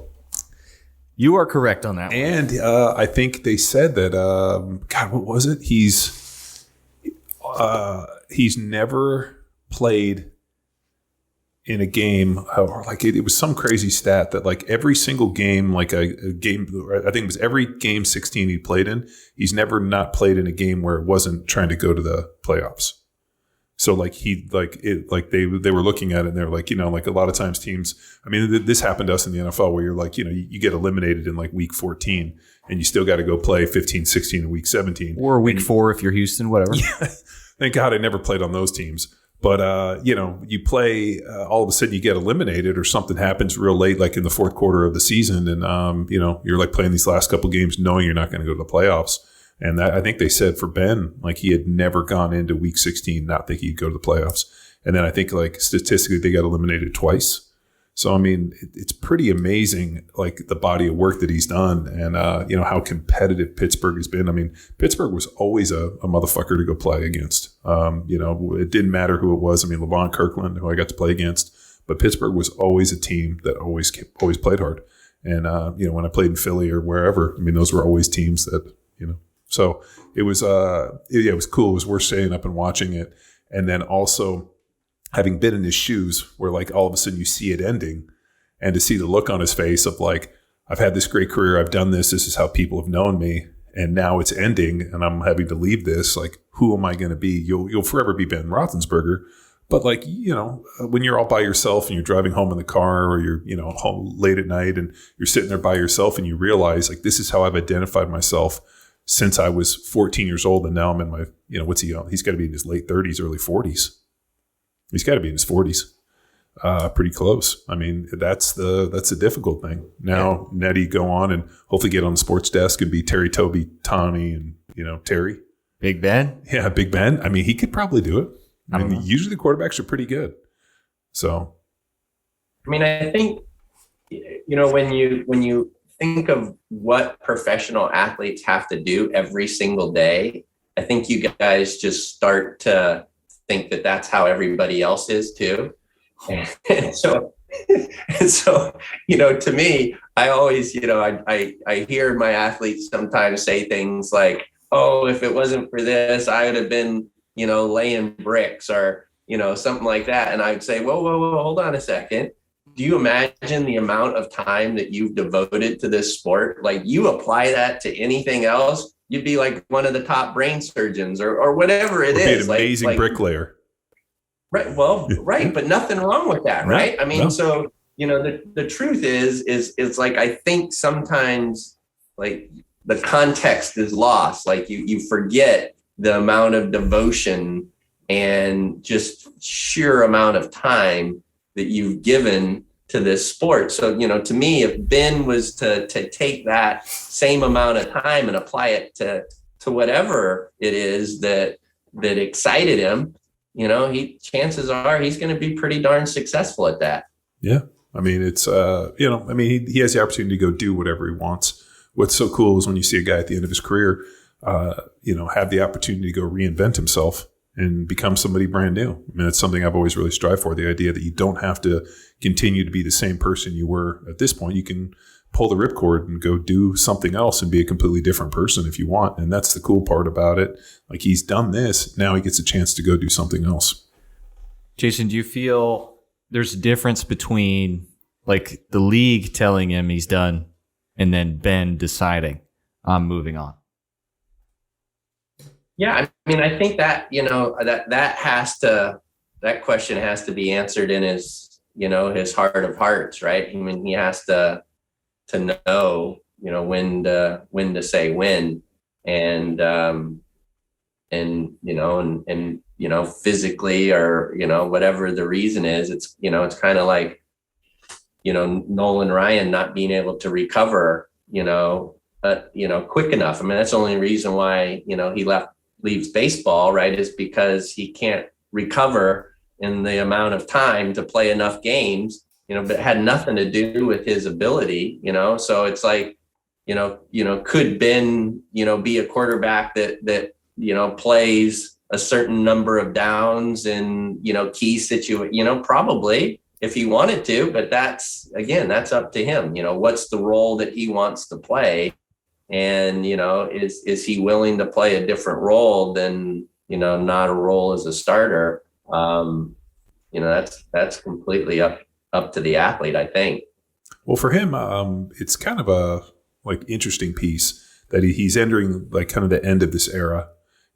You are correct on that one. And I think they said that God, what was it? He's never played in a game, or like it was some crazy stat that like every single game, like a game, I think it was every game 16 he played in, he's never not played in a game where it wasn't trying to go to the playoffs. So like they were looking at it and they're like, like a lot of times teams, I mean, this happened to us in the NFL where you're like, you get eliminated in like week 14 and you still got to go play 15, 16 in week 17. Or week 4 if you're Houston, whatever. Yeah. Thank God I never played on those teams. But, you play, all of a sudden you get eliminated or something happens real late, like in the fourth quarter of the season. And, you're like playing these last couple games knowing you're not going to go to the playoffs. And that, I think they said for Ben, like he had never gone into week 16 not thinking he'd go to the playoffs. And then I think like statistically they got eliminated twice. So, I mean, it's pretty amazing, like the body of work that he's done and, how competitive Pittsburgh has been. I mean, Pittsburgh was always a motherfucker to go play against. It didn't matter who it was. I mean, LeVon Kirkland, who I got to play against, but Pittsburgh was always a team that always played hard. And, when I played in Philly or wherever, I mean, those were always teams that, so it was, it was cool. It was worth staying up and watching it. And then also, having been in his shoes where like all of a sudden you see it ending and to see the look on his face of like, I've had this great career. I've done this. This is how people have known me. And now it's ending and I'm having to leave this. Like, who am I going to be? You'll forever be Ben Roethlisberger. But like, when you're all by yourself and you're driving home in the car or you're, home late at night and you're sitting there by yourself and you realize like, this is how I've identified myself since I was 14 years old. And now I'm in my, what's he on? He's got to be in his late 30s, early 40s. He's got to be in his 40s, pretty close. I mean, that's the difficult thing. Now, Nettie go on and hopefully get on the sports desk and be Terry, Toby, Tommy, and Terry. Big Ben. Yeah, Big Ben. I mean, he could probably do it. I mean, usually the quarterbacks are pretty good. So, I mean, I think when you think of what professional athletes have to do every single day, I think you guys just start to think that that's how everybody else is too. And so, to me, I always, I hear my athletes sometimes say things like, oh, if it wasn't for this, I would have been, laying bricks or, something like that. And I'd say, whoa, hold on a second. Do you imagine the amount of time that you've devoted to this sport? Like, you apply that to anything else, you'd be like one of the top brain surgeons or whatever it is. Be an amazing bricklayer. Right. Well, right. But nothing wrong with that. Right. I mean, so, the truth is it's like, I think sometimes like the context is lost. Like you forget the amount of devotion and just sheer amount of time that you've given to this sport. So, to me, if Ben was to take that same amount of time and apply it to whatever it is that excited him, chances are he's going to be pretty darn successful at that. Yeah. I mean, it's, he has the opportunity to go do whatever he wants. What's so cool is when you see a guy at the end of his career, have the opportunity to go reinvent himself and become somebody brand new. I mean, it's something I've always really strived for, the idea that you don't have to continue to be the same person you were at this point. You can pull the ripcord and go do something else and be a completely different person if you want. And that's the cool part about it. Like, he's done this. Now he gets a chance to go do something else. Jason, do you feel there's a difference between like the league telling him he's done and then Ben deciding I'm moving on? Yeah, I mean, I think that, that question has to be answered in his, his heart of hearts, right? I mean, he has to know, when to say when, and physically or, whatever the reason is, it's, it's kind of like, Nolan Ryan not being able to recover, quick enough. I mean, that's the only reason why, he leaves baseball, right, is because he can't recover in the amount of time to play enough games, but it had nothing to do with his ability, so it's like, could Ben, be a quarterback that plays a certain number of downs in, key situation, probably if he wanted to, but that's up to him. What's the role that he wants to play? And, is he willing to play a different role than, not a role as a starter? That's completely up to the athlete, I think. Well, for him, it's kind of a interesting piece that he's entering kind of the end of this era.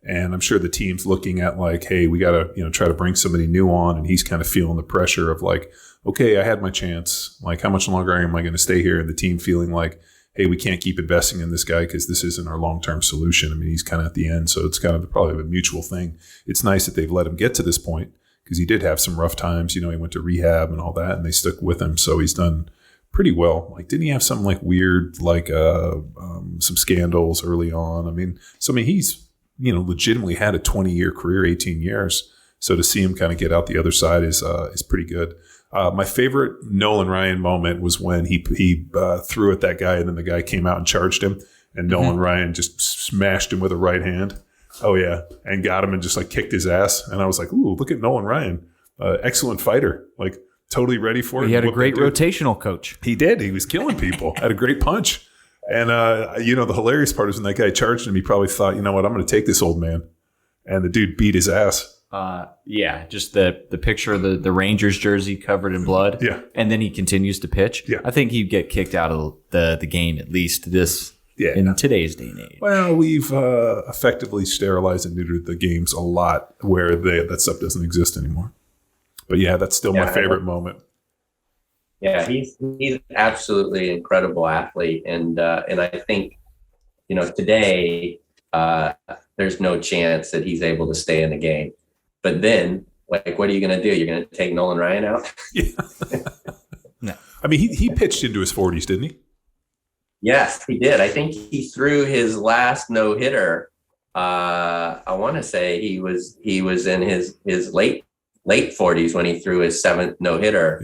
And I'm sure the team's looking at hey, we got to, try to bring somebody new on. And he's kind of feeling the pressure of okay, I had my chance. How much longer am I going to stay here? And the team feeling hey, we can't keep investing in this guy because this isn't our long-term solution. I mean, he's kind of at the end, so it's kind of probably a mutual thing. It's nice that they've let him get to this point because he did have some rough times. He went to rehab and all that, and they stuck with him, so he's done pretty well. Didn't he have something weird, some scandals early on? I mean, he's, legitimately had a 20-year career, 18 years. So to see him kind of get out the other side is pretty good. My favorite Nolan Ryan moment was when he threw at that guy, and then the guy came out and charged him, and Nolan Ryan just smashed him with a right hand. Oh yeah, and got him and just like kicked his ass. And I was like, ooh, look at Nolan Ryan, excellent fighter, like totally ready for it. He had a great rotational coach. He did. He was killing people. Had a great punch. And the hilarious part is when that guy charged him, he probably thought, you know what, I'm going to take this old man. And the dude beat his ass. Just the picture of the Rangers jersey covered in blood. Yeah. And then he continues to pitch. Yeah. I think he'd get kicked out of the game at least in today's day and age. Well, we've effectively sterilized and neutered the games a lot where that stuff doesn't exist anymore. But yeah, that's still my favorite moment. Yeah, he's absolutely incredible athlete, and I think today there's no chance that he's able to stay in the game. But then, like, what are you going to do? You're going to take Nolan Ryan out? Yeah. No. I mean, he pitched into his 40s, didn't he? Yes, he did. I think he threw his last no-hitter. I want to say he was in his late 40s when he threw his 7th no-hitter.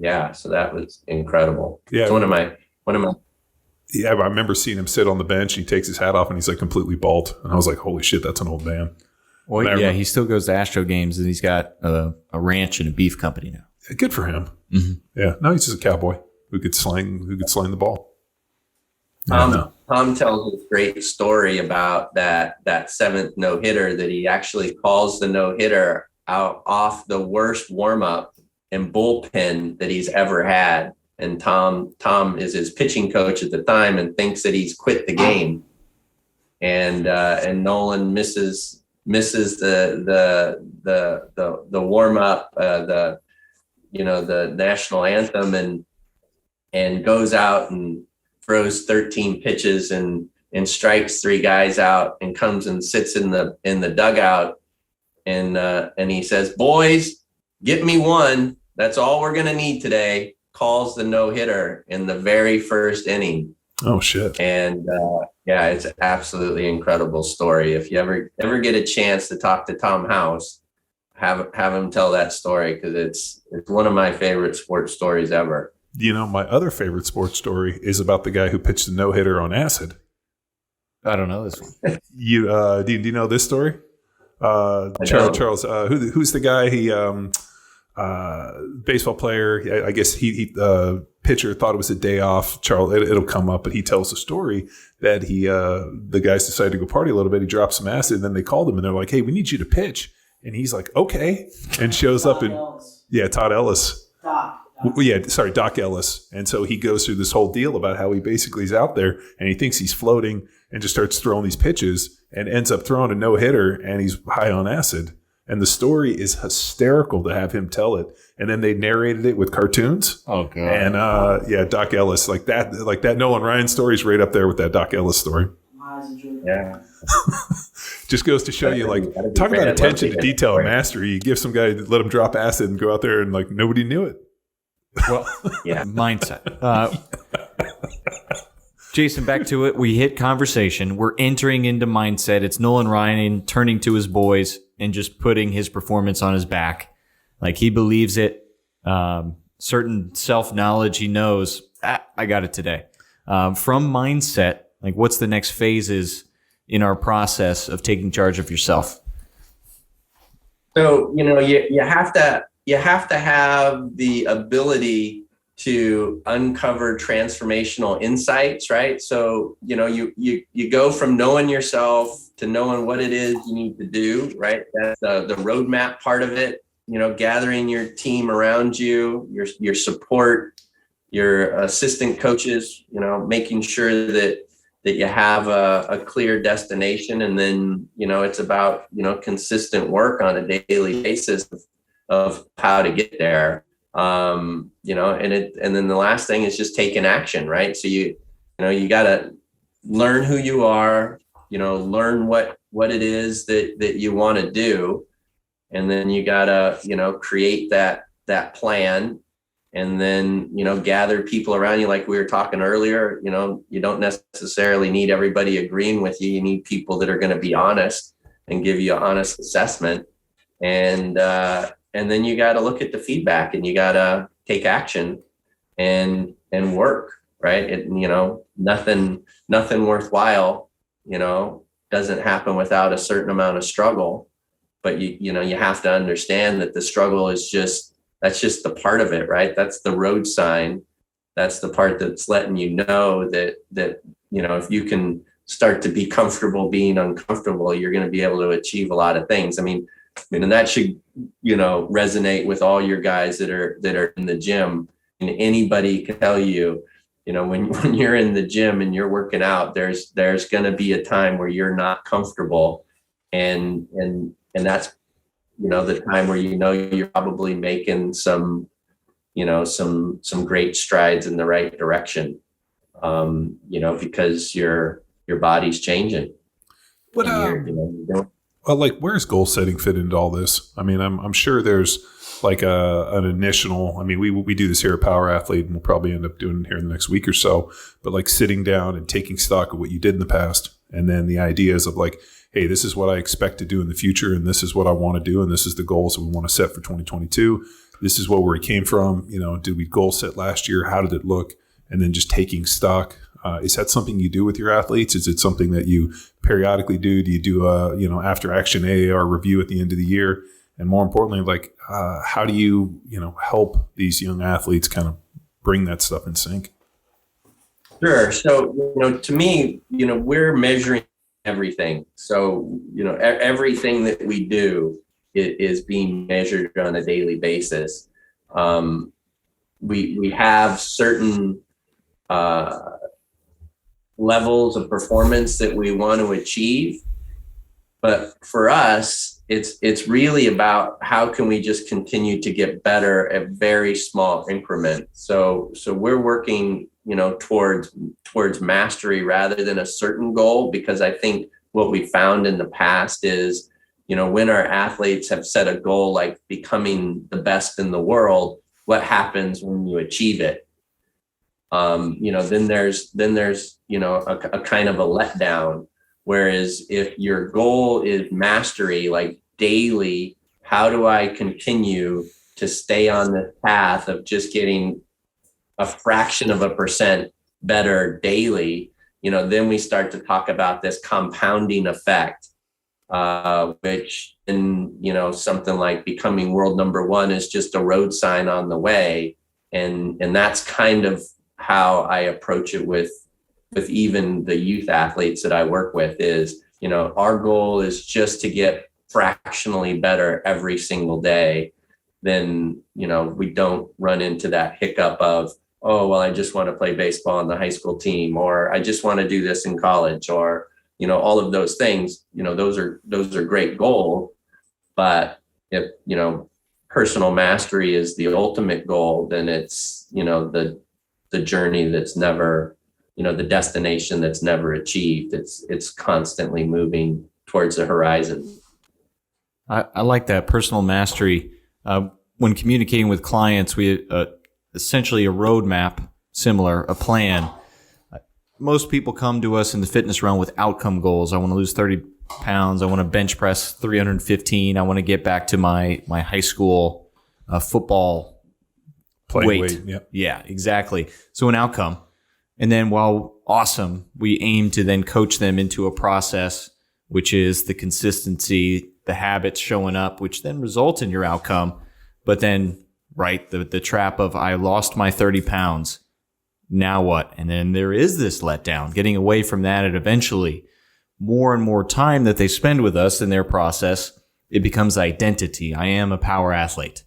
Yeah. So that was incredible. Yeah. It's one of my. Yeah, I remember seeing him sit on the bench. He takes his hat off and he's like completely bald. And I was like, holy shit, that's an old man. Well, yeah, he still goes to Astro games, and he's got a ranch and a beef company now. Good for him. Mm-hmm. Yeah. No, he's just a cowboy who could sling the ball. Tom tells a great story about that 7th no-hitter, that he actually calls the no-hitter out off the worst warm-up and bullpen that he's ever had. And Tom is his pitching coach at the time and thinks that he's quit the game. And Nolan misses the warm up, the national anthem, and goes out and throws 13 pitches and strikes 3 guys out, and comes and sits in the dugout, and he says, "Boys, get me one. That's all we're gonna need today." Calls the no-hitter in the very first inning. Oh shit. And it's an absolutely incredible story. If you ever get a chance to talk to Tom House, have him tell that story, because it's one of my favorite sports stories ever. My other favorite sports story is about the guy who pitched the no-hitter on acid. I don't know this one. You do you know this story? Charles, who's the guy? He baseball player. I guess he pitcher thought it was a day off. Charles, it'll come up, but he tells the story that the guys decided to go party a little bit. He dropped some acid, and then they called him and they're like, "Hey, we need you to pitch." And he's like, "Okay," and shows up and Todd Ellis. Doc Ellis. And so he goes through this whole deal about how he basically is out there and he thinks he's floating and just starts throwing these pitches and ends up throwing a no-hitter, and he's high on acid. And the story is hysterical to have him tell it. And then they narrated it with cartoons. Oh god. And Doc Ellis, like that Nolan Ryan story is right up there with that Doc Ellis story. Yeah. Just goes to show you, like, talk about attention to detail and mastery. You give some guy, let him drop acid and go out there and like nobody knew it. Well, yeah, mindset. Jason, back to it. We hit conversation. We're entering into mindset. It's Nolan Ryan turning to his boys and just putting his performance on his back. Like, he believes it. Certain self-knowledge, he knows, I got it today. From mindset, like, what's the next phases in our process of taking charge of yourself? So, you have to have the ability to uncover transformational insights, right? So, you go from knowing yourself to knowing what it is you need to do, right? That's the roadmap part of it. Gathering your team around you, your support, your assistant coaches, making sure that you have a clear destination. And then, it's about, consistent work on a daily basis of how to get there. And then the last thing is just taking action, right? So you got to learn who you are, learn what it is that you want to do. And then you got to, create that plan, and then, gather people around you. Like we were talking earlier, you don't necessarily need everybody agreeing with you. You need people that are going to be honest and give you an honest assessment. And then you got to look at the feedback, and you got to take action and work, right? Nothing worthwhile, doesn't happen without a certain amount of struggle. But you have to understand that the struggle that's just the part of it, right? That's the road sign. That's the part that's letting you know that if you can start to be comfortable being uncomfortable, you're going to be able to achieve a lot of things. And that should, resonate with all your guys that are in the gym. And anybody can tell you, when you're in the gym and you're working out, there's going to be a time where you're not comfortable. And that's, the time where, you're probably making some great strides in the right direction, because your body's changing. But well, like, where's goal setting fit into all this? I'm sure there's like an initial. We do this here at Power Athlete, and we'll probably end up doing it here in the next week or so. But like sitting down and taking stock of what you did in the past, and then the ideas of like, hey, this is what I expect to do in the future, and this is what I want to do, and this is the goals that we want to set for 2022. This is where we came from. Did we goal set last year? How did it look? And then just taking stock. Is that something you do with your athletes? Is it something that you periodically do? Do you do a after action AAR review at the end of the year? And more importantly, like how do you help these young athletes kind of bring that stuff in sync? Sure. So to me, we're measuring everything. So everything that we do is being measured on a daily basis. We have certain levels of performance that we want to achieve, but for us, it's really about how can we just continue to get better at very small increments. So we're working towards mastery rather than a certain goal, because I think what we found in the past is when our athletes have set a goal like becoming the best in the world, what happens when you achieve it? Then there's a kind of a letdown. Whereas if your goal is mastery, like daily, how do I continue to stay on this path of just getting a fraction of a percent better daily? Then we start to talk about this compounding effect, which in something like becoming world number one is just a road sign on the way, and that's kind of how I approach it with even the youth athletes that I work with. Is our goal is just to get fractionally better every single day. Then we don't run into that hiccup of, oh, well, I just want to play baseball on the high school team, or I just want to do this in college, or all of those things. Those are great goals, but if personal mastery is the ultimate goal, then it's the journey that's never, the destination that's never achieved. It's constantly moving towards the horizon. I like that personal mastery. When communicating with clients, we essentially a roadmap, similar, a plan. Most people come to us in the fitness realm with outcome goals. I want to lose 30 pounds. I want to bench press 315. I want to get back to my high school football weight. Yeah, exactly. So an outcome. And then while awesome, we aim to then coach them into a process, which is the consistency, the habits showing up, which then result in your outcome. But then, right, the trap of I lost my 30 pounds. Now what? And then there is this letdown, getting away from that, and eventually more and more time that they spend with us in their process, it becomes identity. I am a power athlete.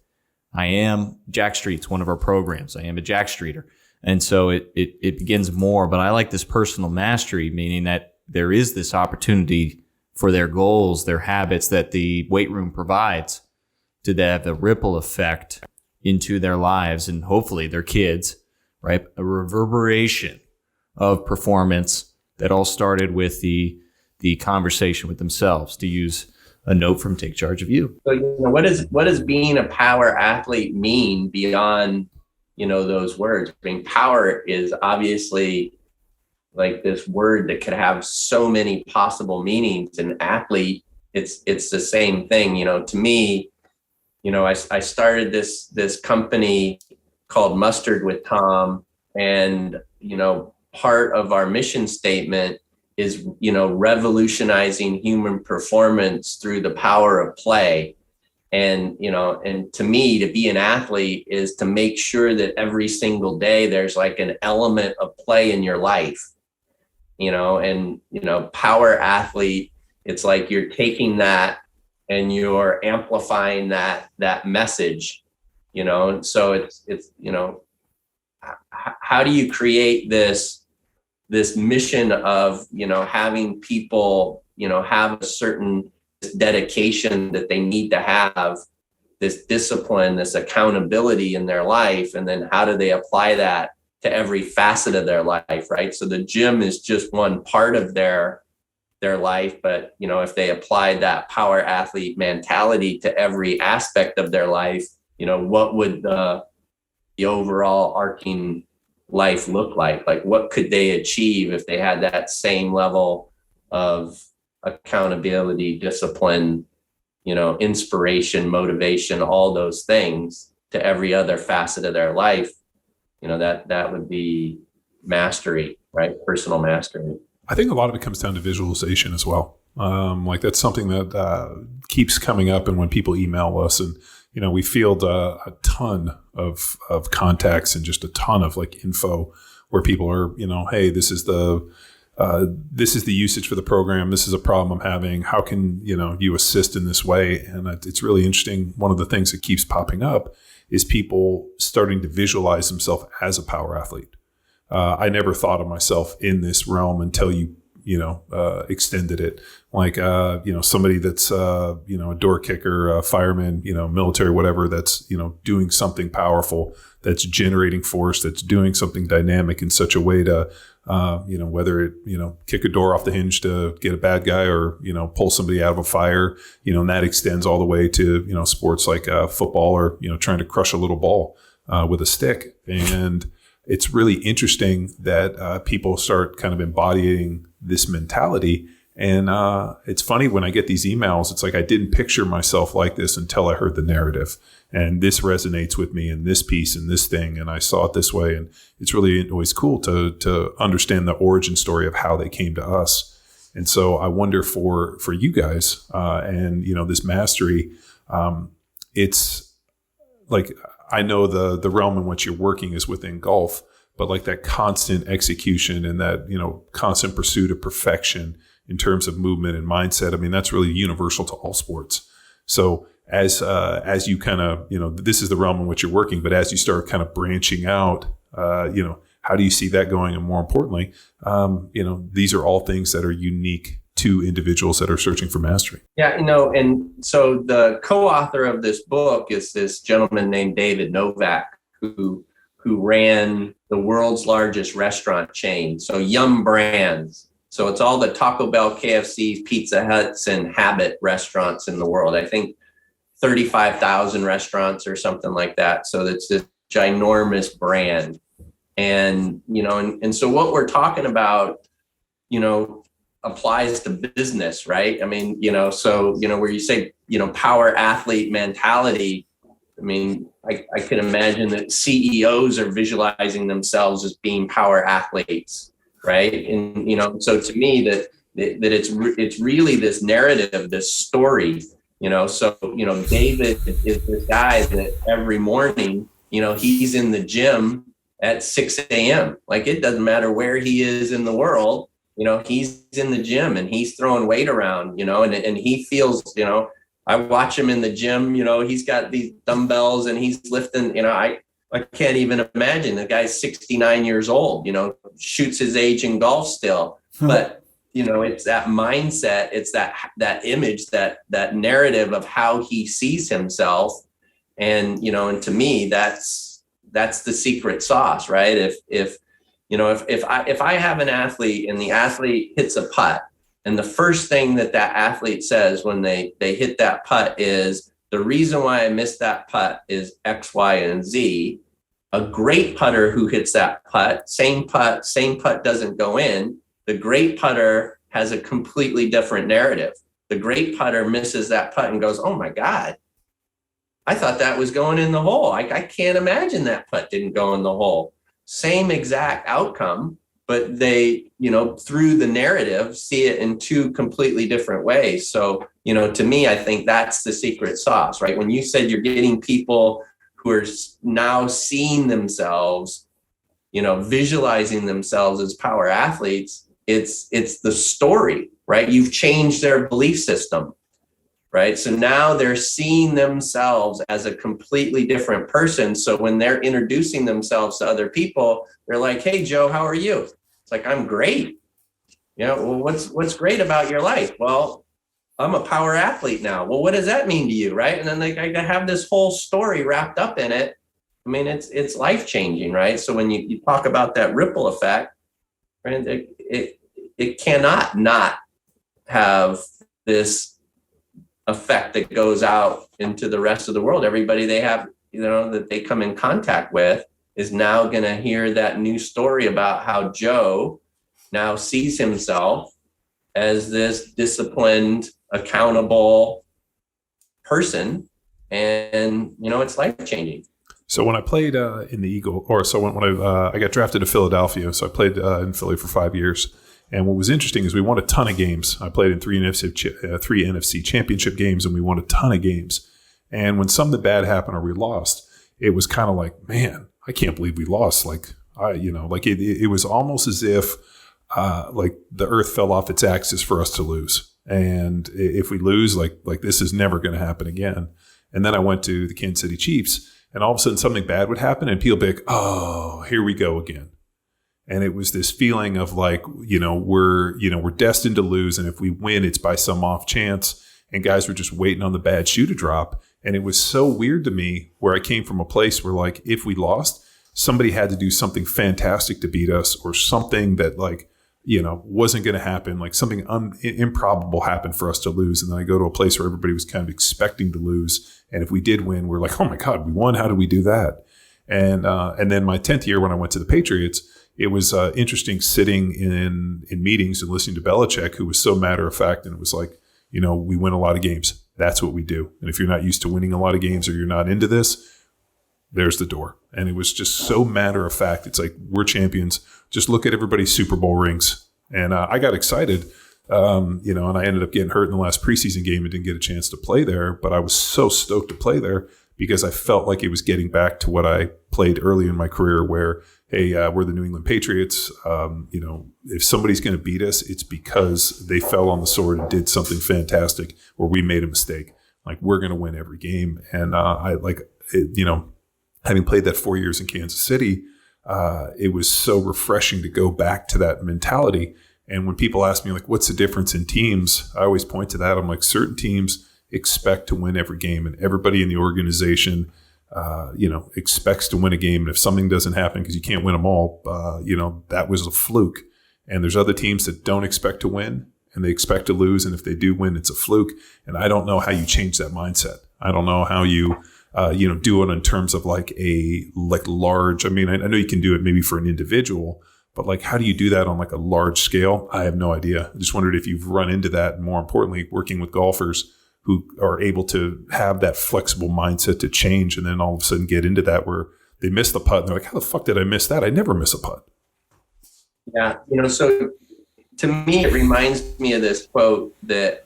I am Jack Street's one of our programs. I am a Jack Streeter. And so it begins more, but I like this personal mastery, meaning that there is this opportunity for their goals, their habits that the weight room provides to have the ripple effect into their lives and hopefully their kids, right? A reverberation of performance that all started with the conversation with themselves, to use a note from Take Charge of You. So, what does being a power athlete mean beyond, those words? Power is obviously like this word that could have so many possible meanings. And athlete, it's the same thing. To me, I started this company called Mustard with Tom, and part of our mission statement is revolutionizing human performance through the power of play. And to me, to be an athlete is to make sure that every single day there's like an element of play in your life. Power athlete, it's like you're taking that and you're amplifying that message, and so it's how do you create this mission of having people have a certain dedication that they need to have, this discipline, this accountability in their life, and then how do they apply that to every facet of their life, right? So the gym is just one part of their life, but if they applied that power athlete mentality to every aspect of their life, what would the overall arcing life look like? Like, what could they achieve if they had that same level of accountability, discipline, inspiration, motivation, all those things to every other facet of their life? That would be mastery, right? Personal mastery. I think a lot of it comes down to visualization as well. Like that's something that keeps coming up, and when people email us, and we field a ton of contacts and just a ton of like info where people are, hey, this is the usage for the program. This is a problem I'm having. How can you assist in this way? And it's really interesting. One of the things that keeps popping up is people starting to visualize themselves as a power athlete. I never thought of myself in this realm until you extended it. Like, somebody that's, a door kicker, a fireman, military, whatever, that's, doing something powerful, that's generating force, that's doing something dynamic in such a way to, whether it, kick a door off the hinge to get a bad guy or, pull somebody out of a fire, and that extends all the way to, sports like football or, trying to crush a little ball with a stick. And it's really interesting that people start kind of embodying this mentality. And it's funny when I get these emails, it's like I didn't picture myself like this until I heard the narrative. And this resonates with me in this piece and this thing. And I saw it this way. And it's really always cool to understand the origin story of how they came to us. And so I wonder for you guys and, this mastery, it's like, I know the realm in which you're working is within golf, but like that constant execution and that, constant pursuit of perfection in terms of movement and mindset. I mean, that's really universal to all sports. So as you kind of, this is the realm in which you're working, but as you start kind of branching out, how do you see that going? And more importantly, these are all things that are unique to individuals that are searching for mastery. Yeah, and so the co-author of this book is this gentleman named David Novak, who ran the world's largest restaurant chain. So Yum Brands. So it's all the Taco Bell, KFCs, Pizza Huts, and Habit restaurants in the world. I think 35,000 restaurants or something like that. So it's this ginormous brand. And, and so what we're talking about, applies to business, right? I mean, where you say, power athlete mentality, I mean, I can imagine that CEOs are visualizing themselves as being power athletes, right? And, so to me that it's really this narrative, this story, David is this guy that every morning, he's in the gym at 6 a.m. Like, it doesn't matter where he is in the world, he's in the gym and he's throwing weight around, and he feels, I watch him in the gym, he's got these dumbbells and he's lifting, I can't even imagine. The guy's 69 years old, shoots his age in golf still, but it's that mindset, it's that image, that narrative of how he sees himself. And, and to me, that's the secret sauce, right? If I have an athlete and the athlete hits a putt, and the first thing that athlete says when they hit that putt is, the reason why I missed that putt is X, Y, and Z. A great putter who hits that putt, same putt doesn't go in. The great putter has a completely different narrative. The great putter misses that putt and goes, oh my God, I thought that was going in the hole. I can't imagine that putt didn't go in the hole. Same exact outcome, but they, through the narrative, see it in two completely different ways. So, to me, I think that's the secret sauce, right? When you said you're getting people who are now seeing themselves, visualizing themselves as power athletes, it's the story, right? You've changed their belief system, right? So now they're seeing themselves as a completely different person. So when they're introducing themselves to other people, they're like, "Hey, Joe, how are you?" It's like, "I'm great." Well, what's great about your life? Well, I'm a power athlete now. Well, what does that mean to you, right? And then they have this whole story wrapped up in it. I mean, it's life changing, right? So when you talk about that ripple effect, right, it cannot not have this effect that goes out into the rest of the world. Everybody they have, that they come in contact with is now going to hear that new story about how Joe now sees himself as this disciplined, accountable person. And, it's life changing. So when I played in the Eagle, when I got drafted to Philadelphia, so I played in Philly for 5 years. And what was interesting is we won a ton of games. I played in three NFC championship games, and we won a ton of games. And when something bad happened or we lost, it was kind of like, man, I can't believe we lost. It was almost as if the earth fell off its axis for us to lose. And if we lose, like this is never going to happen again. And then I went to the Kansas City Chiefs, and all of a sudden something bad would happen, and people would be like, "Oh, here we go again." And it was this feeling of we're destined to lose. And if we win, it's by some off chance. And guys were just waiting on the bad shoe to drop. And it was so weird to me, where I came from a place where if we lost, somebody had to do something fantastic to beat us, or something that wasn't going to happen. Like something improbable happened for us to lose. And then I go to a place where everybody was kind of expecting to lose. And if we did win, we're like, "Oh my God, we won. How did we do that?" And then my 10th year when I went to the Patriots, it was interesting sitting in meetings and listening to Belichick, who was so matter of fact. And it was like, we win a lot of games. That's what we do. And if you're not used to winning a lot of games, or you're not into this, there's the door. And it was just so matter of fact. It's like, we're champions. Just look at everybody's Super Bowl rings. And I got excited, and I ended up getting hurt in the last preseason game and didn't get a chance to play there. But I was so stoked to play there because I felt like it was getting back to what I played early in my career, where, hey, we're the New England Patriots. If somebody's going to beat us, it's because they fell on the sword and did something fantastic, or we made a mistake. Like, we're going to win every game. And having played that 4 years in Kansas City, it was so refreshing to go back to that mentality. And when people ask me, what's the difference in teams? I always point to that. I'm like, certain teams expect to win every game, and everybody in the organization expects to win a game. And if something doesn't happen because you can't win them all, that was a fluke. And there's other teams that don't expect to win, and they expect to lose. And if they do win, it's a fluke. And I don't know how you change that mindset. I don't know how you, do it in terms of large. I mean, I know you can do it maybe for an individual, but how do you do that on a large scale? I have no idea. I just wondered if you've run into that. And more importantly, working with golfers who are able to have that flexible mindset to change, and then all of a sudden get into that where they miss the putt and they're like, "How the fuck did I miss that? I never miss a putt." Yeah. So to me, it reminds me of this quote that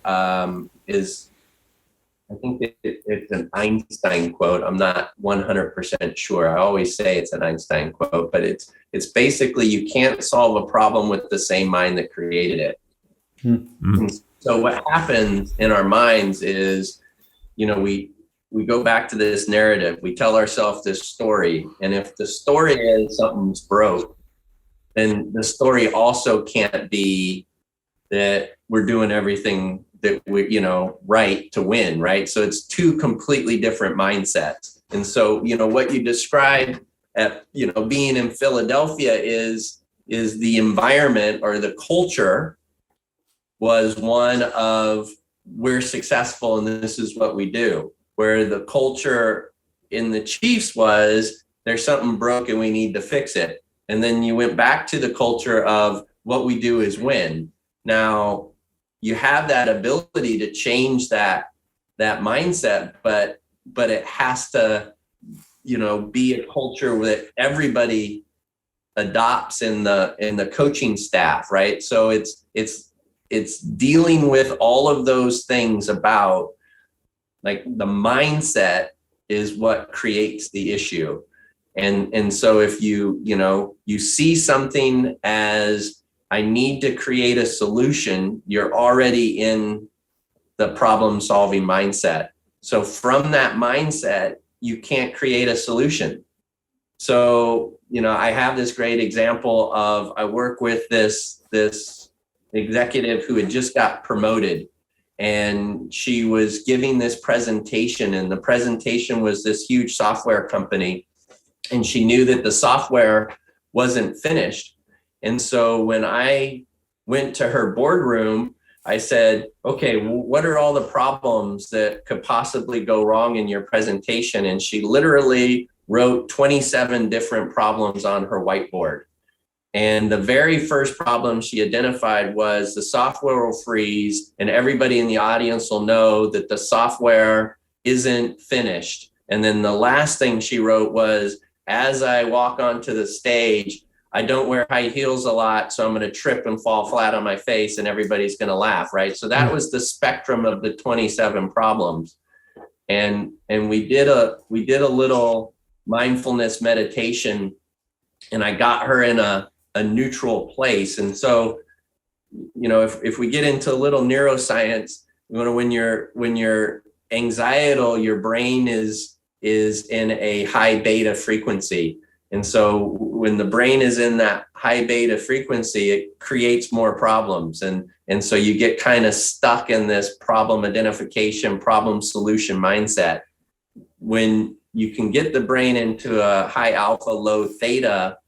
is, I think it's an Einstein quote. I'm not 100% sure. I always say it's an Einstein quote, but it's basically, you can't solve a problem with the same mind that created it. Mm-hmm. So what happens in our minds is, we go back to this narrative. We tell ourselves this story. And if the story is something's broke, then the story also can't be that we're doing everything that we, right to win, right? So it's two completely different mindsets. And so, what you described at, being in Philadelphia is the environment, or the culture was one of, we're successful and this is what we do. Where the culture in the Chiefs was, there's something broken, we need to fix it. And then you went back to the culture of, what we do is win. Now, you have that ability to change that mindset, but but it has to, be a culture that everybody adopts in the coaching staff, right? So it's dealing with all of those things about, like, the mindset is what creates the issue. And so if you see something as, I need to create a solution, you're already in the problem solving mindset. So from that mindset, you can't create a solution. So, I have this great example of, I work with this executive who had just got promoted, and she was giving this presentation, and the presentation was this huge software company, and she knew that the software wasn't finished. And so when I went to her boardroom, I said, okay, what are all the problems that could possibly go wrong in your presentation? And she literally wrote 27 different problems on her whiteboard. And the very first problem she identified was, the software will freeze and everybody in the audience will know that the software isn't finished. And then the last thing she wrote was, as I walk onto the stage, I don't wear high heels a lot, so I'm going to trip and fall flat on my face and everybody's going to laugh, right? So that was the spectrum of the 27 problems. And we did a little mindfulness meditation, and I got her in a neutral place. And so, if we get into a little neuroscience, when you're anxietal, your brain is in a high beta frequency. And so when the brain is in that high beta frequency, it creates more problems. And so you get kind of stuck in this problem identification, problem solution mindset. When you can get the brain into a high alpha, low theta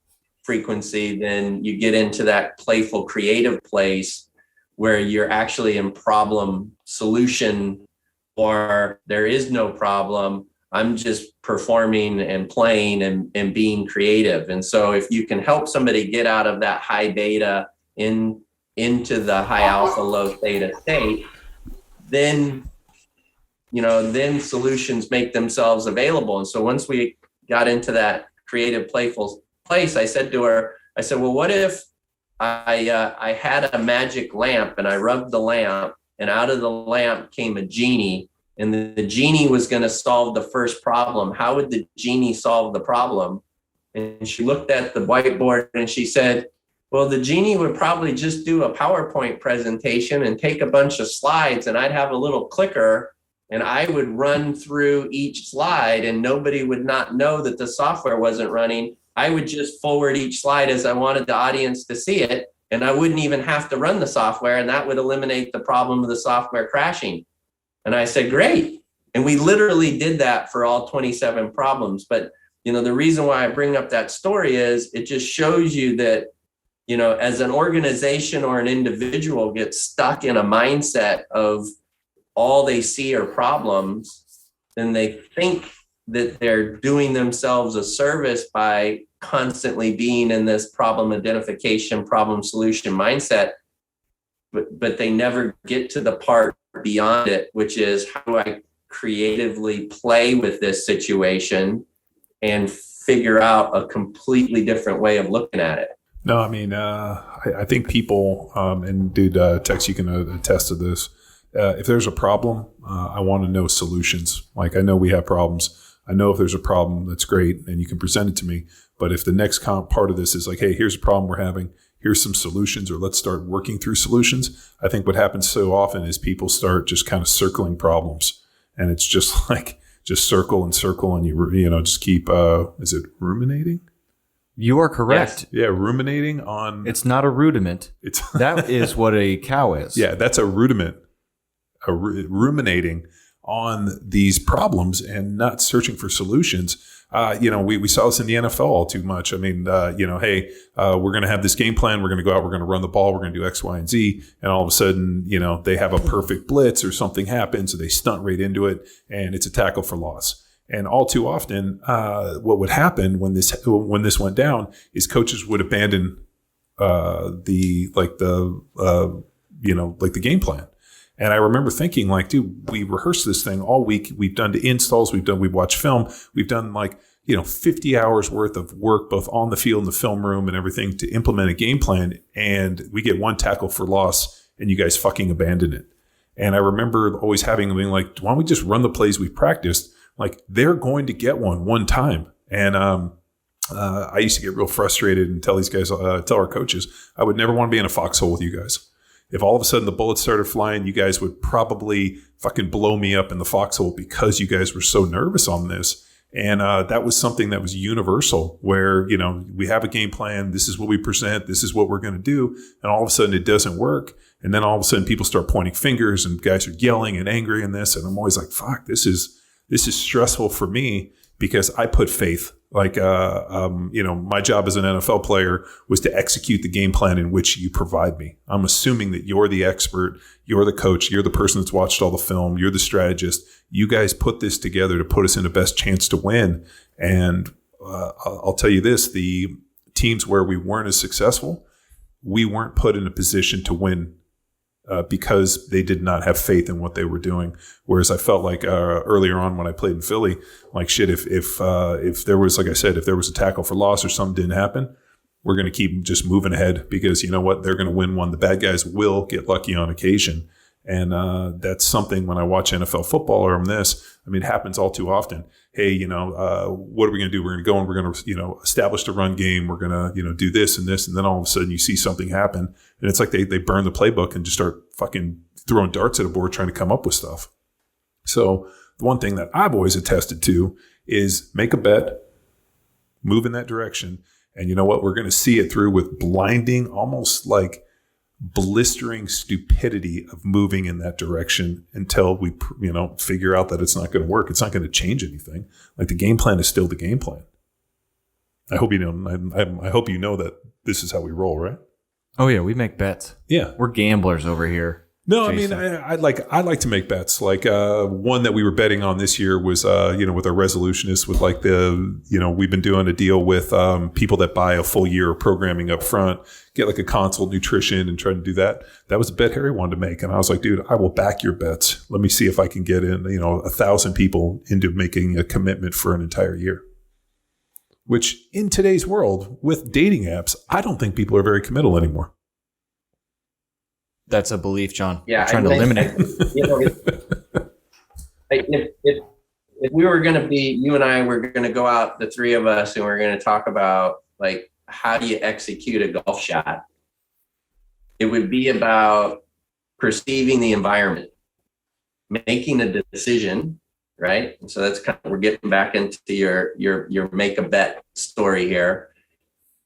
frequency, then you get into that playful, creative place where you're actually in problem solution, or there is no problem. I'm just performing and playing and being creative. And so if you can help somebody get out of that high beta into the high alpha, low theta state, then solutions make themselves available. And so once we got into that creative, playful place, I said to her, well, what if I had a magic lamp and I rubbed the lamp, and out of the lamp came a genie, and the genie was going to solve the first problem. How would the genie solve the problem? And she looked at the whiteboard and she said, well, the genie would probably just do a PowerPoint presentation and take a bunch of slides, and I'd have a little clicker and I would run through each slide, and nobody would not know that the software wasn't running. I would just forward each slide as I wanted the audience to see it, and I wouldn't even have to run the software, and that would eliminate the problem of the software crashing. And I said, great. And we literally did that for all 27 problems. But, the reason why I bring up that story is it just shows you that, as an organization or an individual gets stuck in a mindset of all they see are problems, then they think that they're doing themselves a service by constantly being in this problem identification, problem solution mindset. But they never get to the part beyond it, which is, how do I creatively play with this situation and figure out a completely different way of looking at it? No, I mean, I think people, and dude, Tex, you can attest to this. If there's a problem, I want to know solutions. Like, I know we have problems. I know if there's a problem, that's great, and you can present it to me. But if the next part of this is like, hey, here's a problem we're having, here's some solutions, or let's start working through solutions. I think what happens so often is people start just kind of circling problems, and it's just like, just circle and circle, and you just keep, is it ruminating? You are correct. Yes. Yeah, ruminating on. It's not a rudiment. That is what a cow is. Yeah, that's a rudiment. Ruminating on these problems and not searching for solutions. We saw this in the NFL all too much. I mean, hey, we're going to have this game plan. We're going to go out. We're going to run the ball. We're going to do X, Y, and Z. And all of a sudden, they have a perfect blitz or something happens, so they stunt right into it, and it's a tackle for loss. And all too often, what would happen when this went down is coaches would abandon the game plan. And I remember thinking like, dude, we rehearsed this thing all week. We've done the installs. We've watched film. We've done 50 hours worth of work, both on the field and the film room and everything to implement a game plan. And we get one tackle for loss and you guys fucking abandon it. And I remember always having them being like, why don't we just run the plays we've practiced? Like they're going to get one time. And, I used to get real frustrated and tell these guys, tell our coaches, I would never want to be in a foxhole with you guys. If all of a sudden the bullets started flying, you guys would probably fucking blow me up in the foxhole because you guys were so nervous on this. And that was something that was universal where, we have a game plan. This is what we present. This is what we're going to do. And all of a sudden it doesn't work. And then all of a sudden people start pointing fingers and guys are yelling and angry in this. And I'm always like, fuck, this is stressful for me because I put faith. Like, my job as an NFL player was to execute the game plan in which you provide me. I'm assuming that you're the expert, you're the coach, you're the person that's watched all the film, you're the strategist. You guys put this together to put us in the best chance to win. And I'll tell you this, the teams where we weren't as successful, we weren't put in a position to win because they did not have faith in what they were doing. Whereas I felt like earlier on when I played in Philly, like shit, if there was, like I said, if there was a tackle for loss or something didn't happen, we're going to keep just moving ahead because you know what? They're going to win one. The bad guys will get lucky on occasion. And that's something when I watch NFL football or this, it happens all too often. Hey, what are we going to do? We're going to go and we're going to, establish the run game. We're going to, do this and this. And then all of a sudden you see something happen and it's like they burn the playbook and just start fucking throwing darts at a board trying to come up with stuff. So the one thing that I've always attested to is make a bet, move in that direction. And you know what? We're going to see it through with blinding, almost like blistering stupidity of moving in that direction until we, figure out that it's not going to work. It's not going to change anything. Like the game plan is still the game plan. I hope I hope you know that this is how we roll, right? Oh yeah, we make bets. Yeah, we're gamblers over here. No, Jason. I'd like to make bets. Like one that we were betting on this year was with our resolutionists with like we've been doing a deal with people that buy a full year of programming up front, get like a consult nutrition and try to do that. That was a bet Harry wanted to make, and I was like, dude, I will back your bets. Let me see if I can get in 1,000 people into making a commitment for an entire year. Which in today's world with dating apps, I don't think people are very committal anymore. That's a belief, John. Yeah, I'm trying to eliminate. If we were going to be, you and I were going to go out, the three of us, and we're going to talk about like how do you execute a golf shot, it would be about perceiving the environment, making a decision, right? And so that's kind of, we're getting back into your make a bet story here.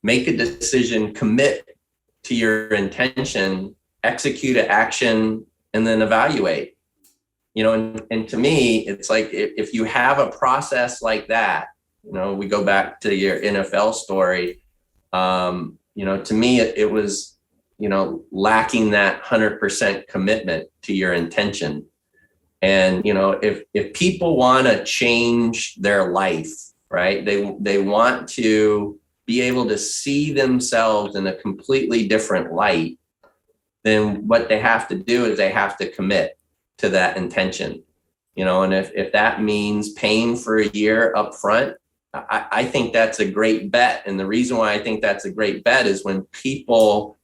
Make a decision, commit to your intention, execute an action, and then evaluate. And to me, it's like if you have a process like that, we go back to your NFL story. To me, it was, lacking that 100% commitment to your intention. And, if people want to change their life, right, they want to be able to see themselves in a completely different light, then what they have to do is they have to commit to that intention, and if that means paying for a year up front, I think that's a great bet. And the reason why I think that's a great bet is when people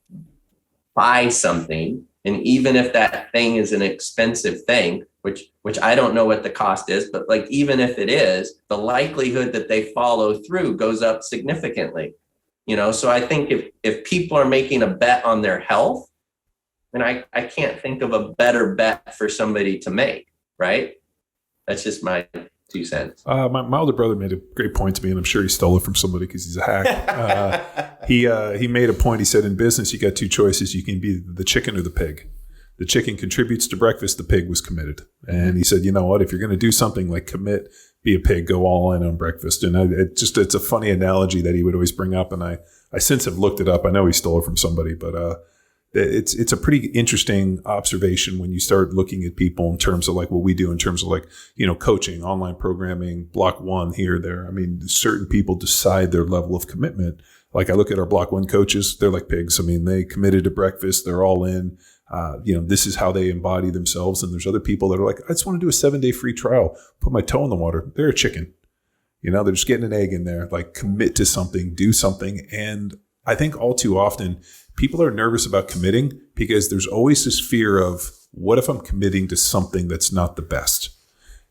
buy something, and even if that thing is an expensive thing, which I don't know what the cost is, but like, even if it is, the likelihood that they follow through goes up significantly, so I think if people are making a bet on their health, and I can't think of a better bet for somebody to make, right? That's just my 2 cents. My older brother made a great point to me, and I'm sure he stole it from somebody because he's a hack. He made a point. He said, in business, you got 2 choices. You can be the chicken or the pig. The chicken contributes to breakfast. The pig was committed. And he said, you know what? If you're going to do something like commit, be a pig, go all in on breakfast. And it's a funny analogy that he would always bring up. And I since have looked it up. I know he stole it from somebody, but it's a pretty interesting observation when you start looking at people in terms of like what we do in terms of like, coaching, online programming, block 1 here, there. Certain people decide their level of commitment. Like I look at our block 1 coaches, they're like pigs. They committed to breakfast. They're all in. this is how they embody themselves. And there's other people that are like, I just want to do a 7-day free trial, put my toe in the water. They're a chicken. They're just getting an egg in there, like commit to something, do something. And I think all too often people are nervous about committing because there's always this fear of, what if I'm committing to something that's not the best?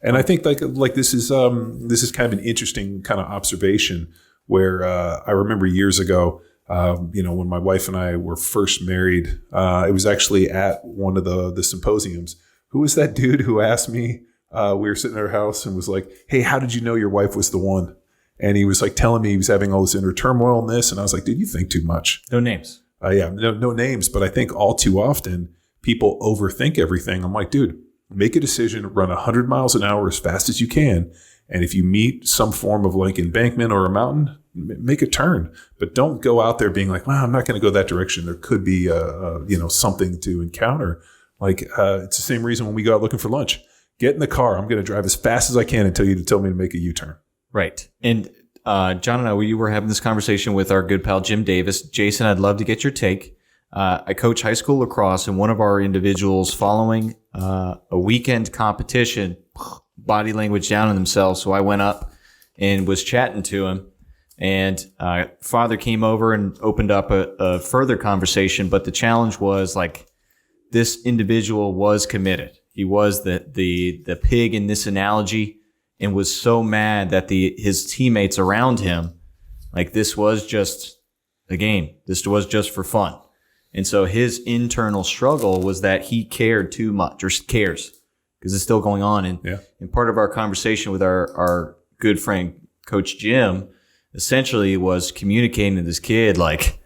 And I think like this is kind of an interesting kind of observation where I remember years ago, when my wife and I were first married, it was actually at one of the symposiums. Who was that dude who asked me? We were sitting at our house and was like, "Hey, how did you know your wife was the one?" And he was like telling me he was having all this inner turmoil in this. And I was like, dude, you think too much. No names. No names. But I think all too often people overthink everything. I'm like, dude, make a decision, run 100 miles an hour as fast as you can. And if you meet some form of like embankment or a mountain, make a turn. But don't go out there being like, well, I'm not going to go that direction. There could be, something to encounter. Like it's the same reason when we go out looking for lunch. Get in the car. I'm going to drive as fast as I can until you tell me to make a U-turn. Right. And John and I, we were having this conversation with our good pal, Jim Davis. Jason, I'd love to get your take. I coach high school lacrosse, and one of our individuals following a weekend competition, body language down on themselves. So I went up and was chatting to him, and father came over and opened up a further conversation. But the challenge was like, this individual was committed. He was the pig in this analogy, and was so mad that his teammates around him, like, this was just a game. This was just for fun. And so his internal struggle was that he cared too much, or cares, because it's still going on. And part of our conversation with our good friend, Coach Jim, essentially was communicating to this kid, like,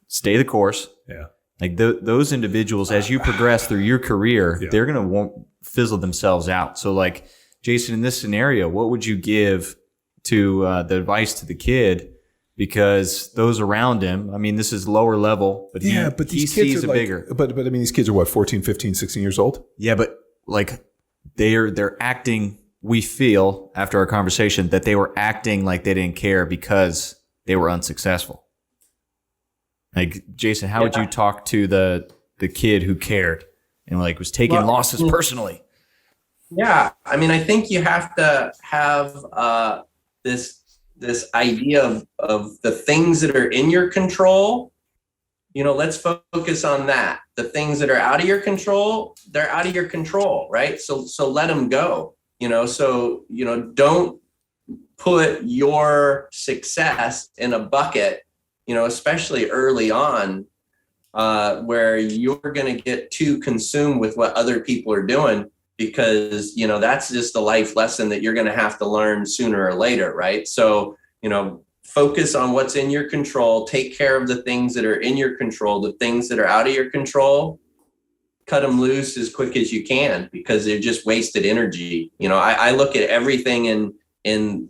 stay the course. Yeah. Like those individuals, as you progress through your career, they're going to fizzle themselves out. So like, Jason, in this scenario, what would you give to the advice to the kid? Because those around him, I mean, this is lower level, but he these sees kids are it bigger. But I mean, these kids are what, 14, 15, 16 years old? Yeah, but like they're acting, we feel after our conversation that they were acting like they didn't care because they were unsuccessful. Like, Jason, how would you talk to the kid who cared and like was taking losses personally? Yeah, I mean, I think you have to have this idea of the things that are in your control. Let's focus on that. The things that are out of your control, they're out of your control, right? So let them go. Don't put your success in a bucket, especially early on, where you're going to get too consumed with what other people are doing, because, that's just a life lesson that you're going to have to learn sooner or later, right? So, focus on what's in your control, take care of the things that are in your control. The things that are out of your control, cut them loose as quick as you can, because they're just wasted energy. I look at everything in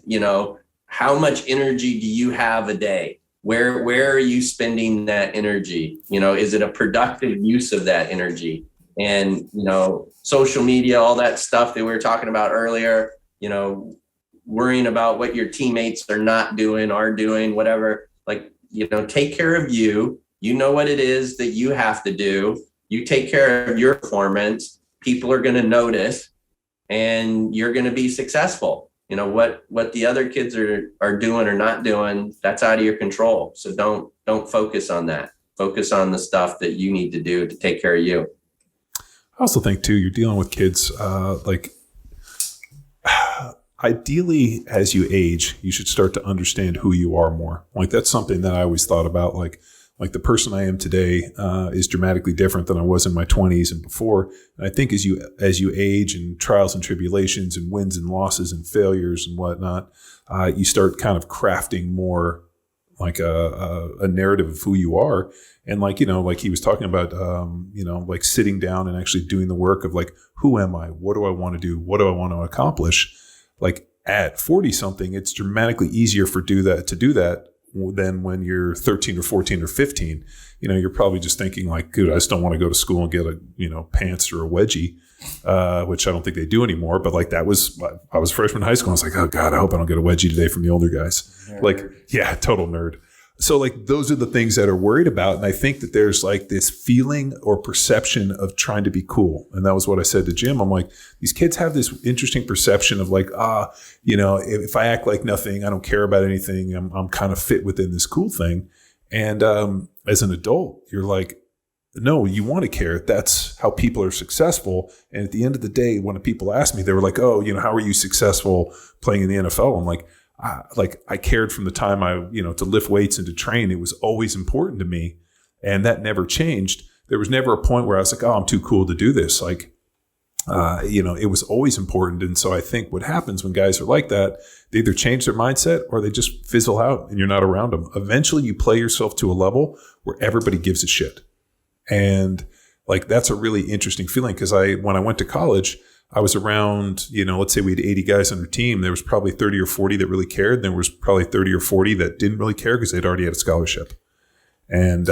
how much energy do you have a day? Where are you spending that energy? Is it a productive use of that energy? And, social media, all that stuff that we were talking about earlier, worrying about what your teammates are not doing, are doing, whatever, like, take care of you. You know what it is that you have to do. You take care of your performance. People are going to notice, and you're going to be successful. What the other kids are doing or not doing, that's out of your control. So don't focus on that. Focus on the stuff that you need to do to take care of you. I also think too, you're dealing with kids, ideally as you age, you should start to understand who you are more. Like, that's something that I always thought about. Like the person I am today is dramatically different than I was in my 20s and before. And I think as you age, and trials and tribulations and wins and losses and failures and whatnot, you start kind of crafting more like a narrative of who you are. And like he was talking about, like sitting down and actually doing the work of like, who am I? What do I want to do? What do I want to accomplish? Like at 40 something, it's dramatically easier to do that than when you're 13 or 14 or 15. You're probably just thinking like, dude, I just don't want to go to school and get a, pants or a wedgie, which I don't think they do anymore. But like I was a freshman in high school. I was like, oh God, I hope I don't get a wedgie today from the older guys. Nerd. Like, yeah, total nerd. So like those are the things that are worried about. And I think that there's like this feeling or perception of trying to be cool. And that was what I said to Jim. I'm like, these kids have this interesting perception of like, if I act like nothing, I don't care about anything. I'm kind of fit within this cool thing. And as an adult, you're like, no, you want to care. That's how people are successful. And at the end of the day, when people ask me, they were like, oh, how are you successful playing in the NFL? I'm like, I cared from the time to lift weights and to train. It was always important to me. And that never changed. There was never a point where I was like, oh, I'm too cool to do this. Like, it was always important. And so I think what happens when guys are like that, they either change their mindset or they just fizzle out and you're not around them. Eventually you play yourself to a level where everybody gives a shit. And like, that's a really interesting feeling. Cause when I went to college, I was around, let's say we had 80 guys on our team. There was probably 30 or 40 that really cared. There was probably 30 or 40 that didn't really care because they'd already had a scholarship. And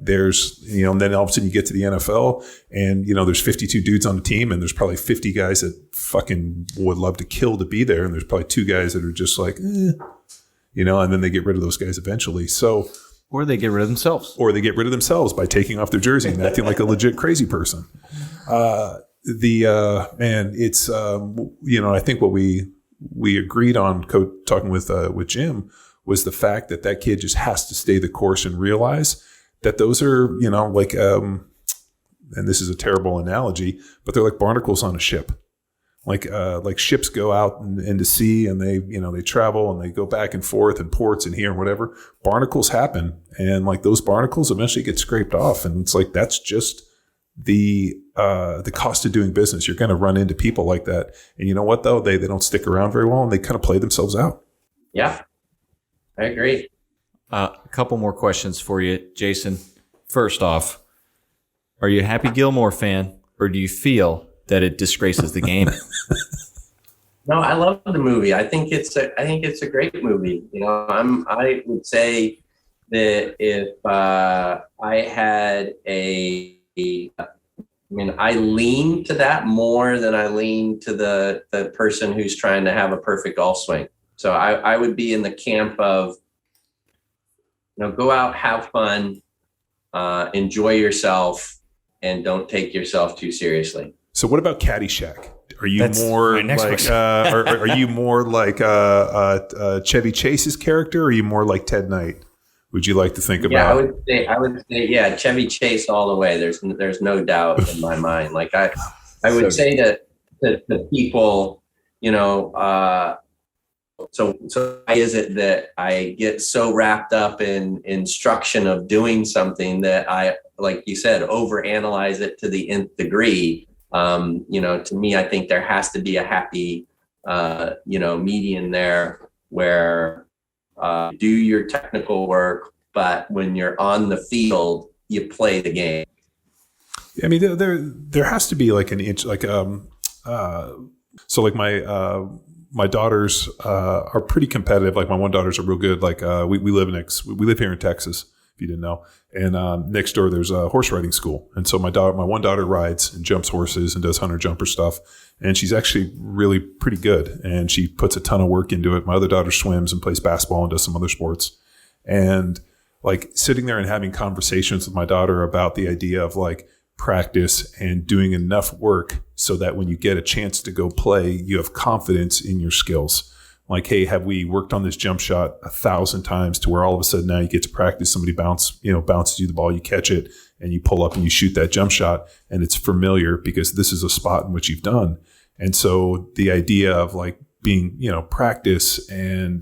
there's, and then all of a sudden you get to the NFL and, there's 52 dudes on the team and there's probably 50 guys that fucking would love to kill to be there. And there's probably 2 guys that are just like, and then they get rid of those guys eventually. So, or they get rid of themselves. Or they get rid of themselves by taking off their jersey and acting like a legit crazy person. It's I think what we agreed on talking with Jim was the fact that kid just has to stay the course and realize that those are, and this is a terrible analogy, but they're like barnacles on a ship. Like ships go out into sea and they travel and they go back and forth in ports and here and whatever. Barnacles happen. And like those barnacles eventually get scraped off. And it's like, that's just the cost of doing business. You're going to run into people like that. And you know what though? They don't stick around very well and they kind of play themselves out. Yeah, I agree. A couple more questions for you, Jason. First off, are you a Happy Gilmore fan or do you feel that it disgraces the game? No, I love the movie. I think it's a great movie. I would say that if I had I lean to that more than I lean to the person who's trying to have a perfect golf swing. So I would be in the camp of, go out, have fun, enjoy yourself, and don't take yourself too seriously. So what about Caddyshack? Are you That's more my next like question. are you more like Chevy Chase's character, or are you more like Ted Knight? Would you like to think about? Yeah, I would say, yeah, Chevy Chase all the way. There's no doubt in my mind. Like I would say to people, so why is it that I get so wrapped up in instruction of doing something that I, like you said, overanalyze it to the nth degree? To me, I think there has to be a happy, median there where do your technical work, but when you're on the field, you play the game. I mean, there has to be like an inch, like so like my daughters are pretty competitive. Like my one daughters are real good. Like we live here in Texas, if you didn't know. And next door there's a horse riding school. And so my one daughter rides and jumps horses and does hunter jumper stuff. And she's actually really pretty good. And she puts a ton of work into it. My other daughter swims and plays basketball and does some other sports. And like sitting there and having conversations with my daughter about the idea of like practice and doing enough work so that when you get a chance to go play, you have confidence in your skills. Like, hey, have we worked on this jump shot 1,000 times to where all of a sudden now you get to practice, somebody bounces you the ball, you catch it and you pull up and you shoot that jump shot and it's familiar because this is a spot in which you've done. And so the idea of like being, practice and,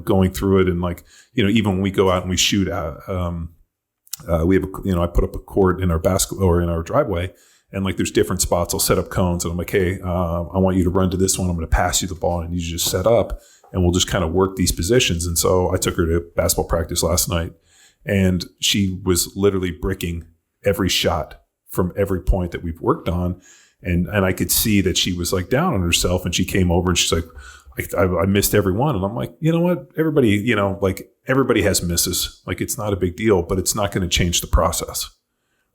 going through it and like, even when we go out and we shoot we have I put up a court in our basketball or in our driveway and like there's different spots. I'll set up cones and I'm like, hey, I want you to run to this one. I'm going to pass you the ball and you just set up and we'll just kind of work these positions. And so I took her to basketball practice last night and she was literally bricking every shot from every point that we've worked on. And I could see that she was like down on herself and she came over and she's like, I missed every one. And I'm like, you know what? Everybody, everybody has misses. Like it's not a big deal, but it's not going to change the process.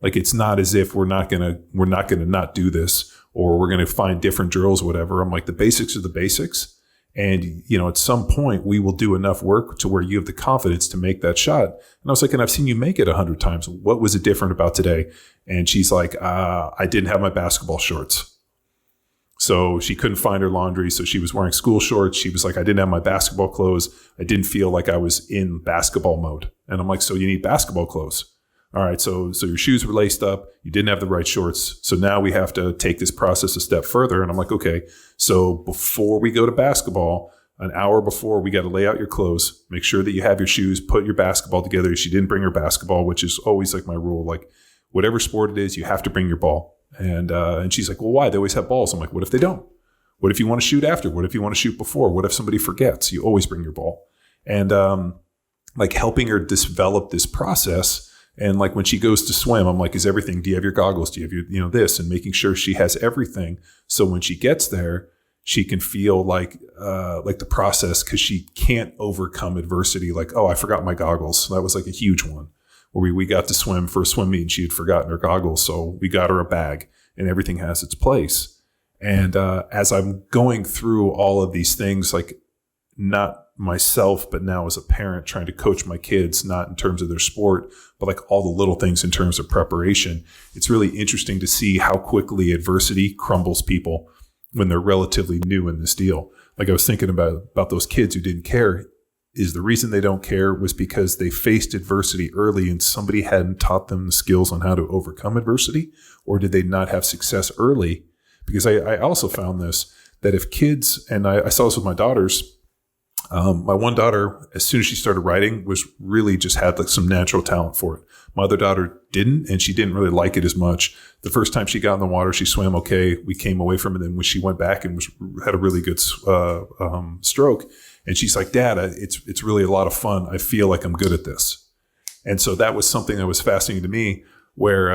Like it's not as if we're not going to not do this or we're going to find different drills or whatever. I'm like, the basics are the basics. And, at some point we will do enough work to where you have the confidence to make that shot. And I was like, and I've seen you make it 100 times. What was it different about today? And she's like, I didn't have my basketball shorts. So she couldn't find her laundry. So she was wearing school shorts. She was like, I didn't have my basketball clothes. I didn't feel like I was in basketball mode. And I'm like, so you need basketball clothes. All right. So your shoes were laced up. You didn't have the right shorts. So now we have to take this process a step further. And I'm like, okay, so before we go to basketball, an hour before, we got to lay out your clothes, make sure that you have your shoes, put your basketball together. She didn't bring her basketball, which is always like my rule. Like whatever sport it is, you have to bring your ball. And she's like, well, why? They always have balls. I'm like, what if they don't? What if you want to shoot after? What if you want to shoot before? What if somebody forgets? You always bring your ball. And like helping her develop this process. And like when she goes to swim, I'm like, is everything, do you have your goggles? Do you have your, this? And making sure she has everything. So when she gets there, she can feel like the process, because she can't overcome adversity. Like, oh, I forgot my goggles. That was like a huge one. Where we got to swim for a swim meet and she had forgotten her goggles. So we got her a bag and everything has its place. And as I'm going through all of these things, like not myself, but now as a parent trying to coach my kids, not in terms of their sport, but like all the little things in terms of preparation, it's really interesting to see how quickly adversity crumbles people when they're relatively new in this deal. Like I was thinking about those kids who didn't care. Is the reason they don't care was because they faced adversity early and somebody hadn't taught them the skills on how to overcome adversity? Or did they not have success early? Because I also found this, that if kids, and I saw this with my daughters, my one daughter, as soon as she started writing, was really just had like some natural talent for it. My other daughter didn't, and she didn't really like it as much. The first time she got in the water, she swam okay. We came away from it. And when she went back and had a really good stroke, and she's like, Dad, it's really a lot of fun. I feel like I'm good at this. And so that was something that was fascinating to me, where,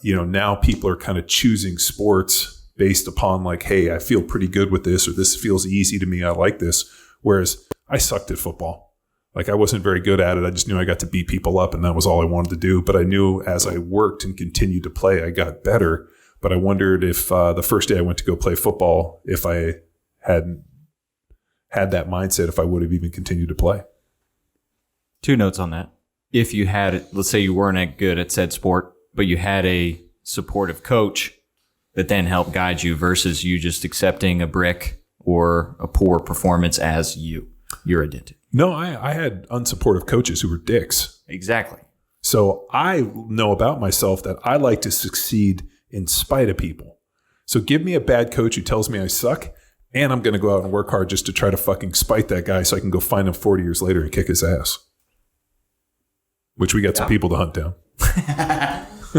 now people are kind of choosing sports based upon like, hey, I feel pretty good with this, or this feels easy to me. I like this. Whereas I sucked at football. Like I wasn't very good at it. I just knew I got to beat people up and that was all I wanted to do. But I knew as I worked and continued to play, I got better. But I wondered if the first day I went to go play football, if I hadn't had that mindset, if I would have even continued to play. 2 notes on that. If you had, let's say you weren't good at said sport, but you had a supportive coach that then helped guide you versus you just accepting a brick or a poor performance as your identity. No, I had unsupportive coaches who were dicks. Exactly. So I know about myself that I like to succeed in spite of people. So give me a bad coach who tells me I suck, and I'm going to go out and work hard just to try to fucking spite that guy so I can go find him 40 years later and kick his ass. Which we got some people to hunt down.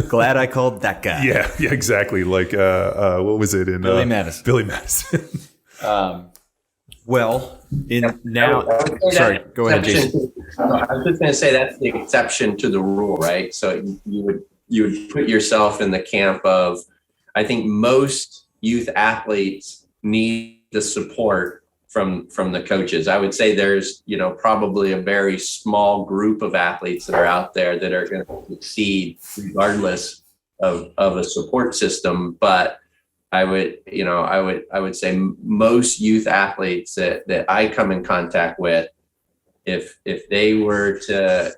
Glad I called that guy. Yeah, exactly. Like, what was it in Billy Madison? Billy Madison. Sorry, go ahead, Jason. I was just going to say that's the exception to the rule, right? So you would put yourself in the camp of, I think most youth athletes need the support from the coaches. I would say there's, probably a very small group of athletes that are out there that are going to succeed regardless of a support system. But I would say most youth athletes that I come in contact with, if they were to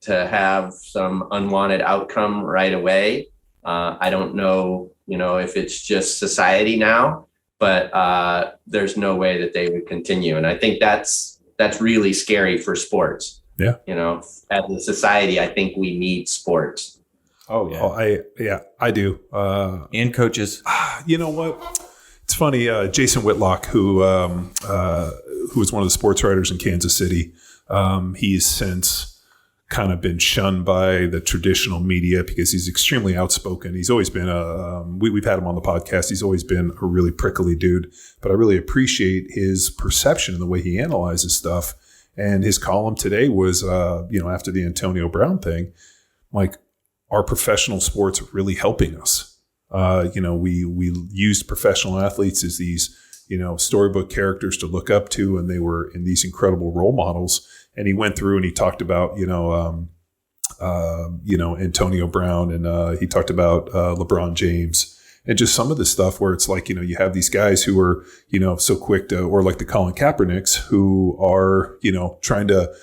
have some unwanted outcome right away, I don't know, if it's just society now, but there's no way that they would continue. And I think that's really scary for sports. Yeah. As a society, I think we need sports. Oh yeah. I do. And coaches. You know what? It's funny. Jason Whitlock, who was one of the sports writers in Kansas City, he's since kind of been shunned by the traditional media because he's extremely outspoken. He's always been we've had him on the podcast. He's always been a really prickly dude, but I really appreciate his perception and the way he analyzes stuff. And his column today was, after the Antonio Brown thing, like, are professional sports really helping us? We used professional athletes as these, storybook characters to look up to, and they were in these incredible role models. And he went through and he talked about, Antonio Brown, and he talked about LeBron James, And just some of the stuff where it's like, you have these guys who are, so quick to, or like the Colin Kaepernicks who are, trying to,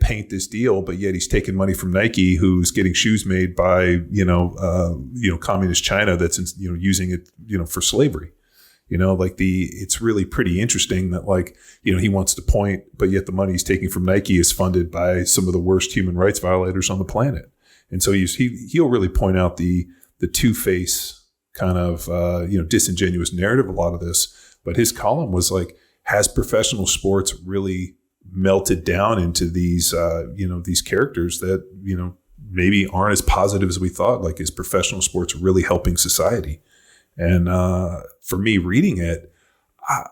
paint this deal, but yet he's taking money from Nike, who's getting shoes made by, communist China that's, using it, for slavery. It's really pretty interesting that he wants to point, but yet the money he's taking from Nike is funded by some of the worst human rights violators on the planet. And so he'll really point out the two-face kind of, disingenuous narrative of a lot of this. But his column was like, has professional sports really melted down into these, these characters that, maybe aren't as positive as we thought? Like, is professional sports really helping society? And for me, reading it, I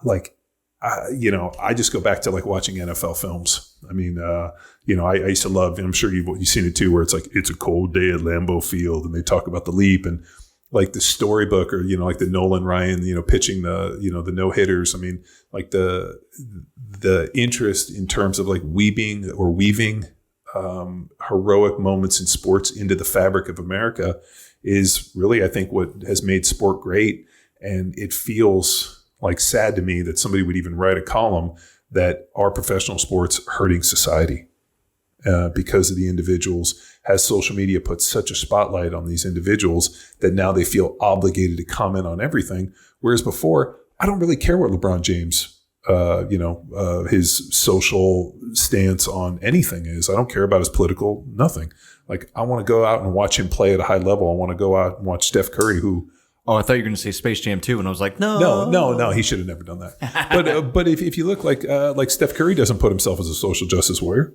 just go back to like watching NFL films. I mean, I used to love, and I'm sure you've seen it too, where it's like, it's a cold day at Lambeau Field, and they talk about the leap and like the storybook, or like the Nolan Ryan, pitching the the no hitters. I mean, like the interest in terms of like weaving heroic moments in sports into the fabric of America is really, I think, what has made sport great. And it feels like sad to me that somebody would even write a column that our professional sports hurting society because of the individuals. Has social media put such a spotlight on these individuals that now they feel obligated to comment on everything. Whereas before, I don't really care what LeBron James, his social stance on anything is. I don't care about his political, nothing. Like, I want to go out and watch him play at a high level. I want to go out and watch Steph Curry, who... Oh, I thought you were going to say Space Jam 2, and I was like, no. He should have never done that. But if you look like Steph Curry doesn't put himself as a social justice warrior.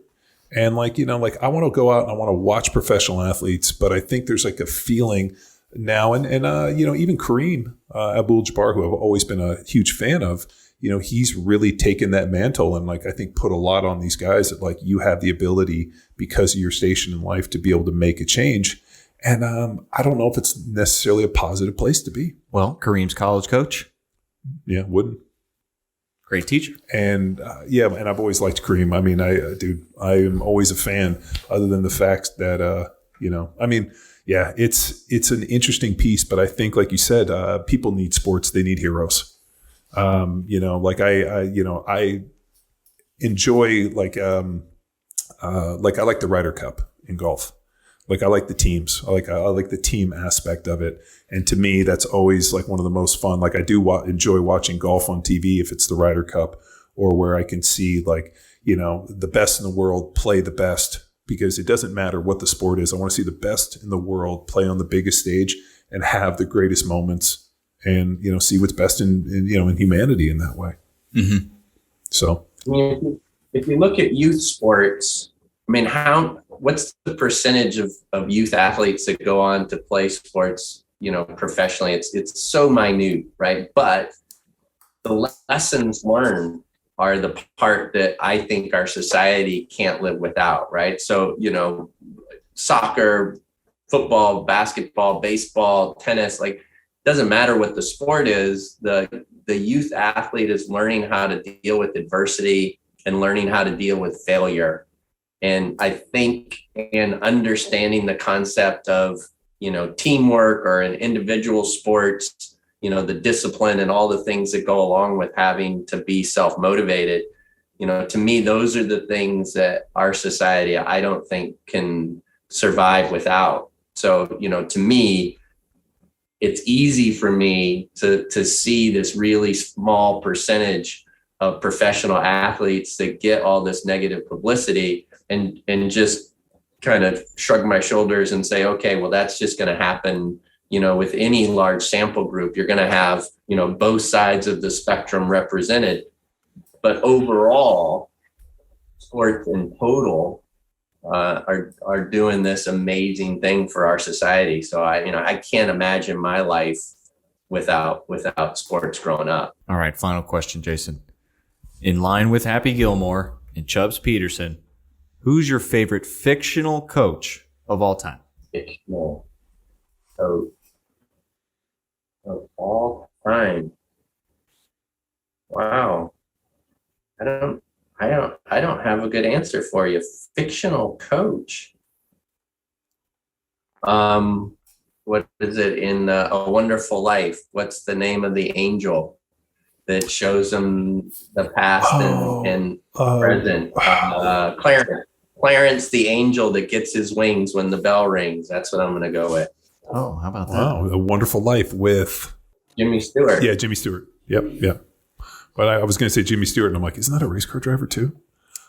And I want to go out and I want to watch professional athletes, but I think there's like a feeling now, and even Kareem Abdul-Jabbar, who I've always been a huge fan of, he's really taken that mantle and I think put a lot on these guys that you have the ability because of your station in life to be able to make a change. And I don't know if it's necessarily a positive place to be. Well, Kareem's college coach. Yeah, Wooden. Great teacher. And and I've always liked Kareem. I mean, I am always a fan, other than the fact that, it's an interesting piece, but I think, like you said, people need sports. They need heroes. I enjoy I like the Ryder Cup in golf. I like the teams. I like the team aspect of it. And to me, that's always one of the most fun. I do enjoy watching golf on TV if it's the Ryder Cup, or where I can see the best in the world play the best, because it doesn't matter what the sport is. I want to see the best in the world play on the biggest stage and have the greatest moments, and see what's best in humanity in that way. Mm-hmm. So, if you look at youth sports, I mean, what's the percentage of youth athletes that go on to play sports, professionally? It's so minute, right? But the lessons learned are the part that I think our society can't live without, right? So, soccer, football, basketball, baseball, tennis, doesn't matter what the sport is, the youth athlete is learning how to deal with adversity and learning how to deal with failure. And I think in understanding the concept of, teamwork, or in individual sports, the discipline and all the things that go along with having to be self-motivated, to me, those are the things that our society, I don't think, can survive without. So, to me, it's easy for me to see this really small percentage of professional athletes that get all this negative publicity and just kind of shrug my shoulders and say, okay, well, that's just going to happen, with any large sample group. You're going to have, both sides of the spectrum represented. But overall, sports in total are doing this amazing thing for our society. So I can't imagine my life without sports growing up. All right, final question, Jason. In line with Happy Gilmore and Chubbs Peterson, who's your favorite fictional coach of all time? Fictional coach of all time. Wow. I don't have a good answer for you. Fictional coach. what is it in A Wonderful Life? What's the name of the angel that shows him the past and present? Clarence, the angel that gets his wings when the bell rings. That's what I'm going to go with. Oh, how about that? Wow, A Wonderful Life with Jimmy Stewart. Yeah, Jimmy Stewart. Yep. But I was going to say Jimmy Stewart, and I'm like, isn't that a race car driver too?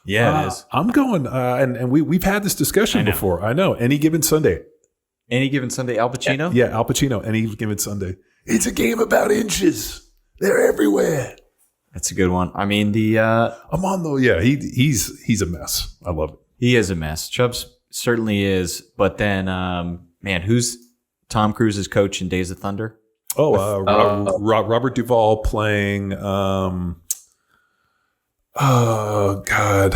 Yeah, it is. I'm going, and we've had this discussion before. I know. Any Given Sunday. Any Given Sunday, Al Pacino? Yeah, Al Pacino. Any Given Sunday. It's a game about inches. They're everywhere. That's a good one. I mean, I'm on though. Yeah, he's a mess. I love it. He is a mess. Chubbs certainly is. But then, man, who's Tom Cruise's coach in Days of Thunder? Robert Duvall playing. Oh God.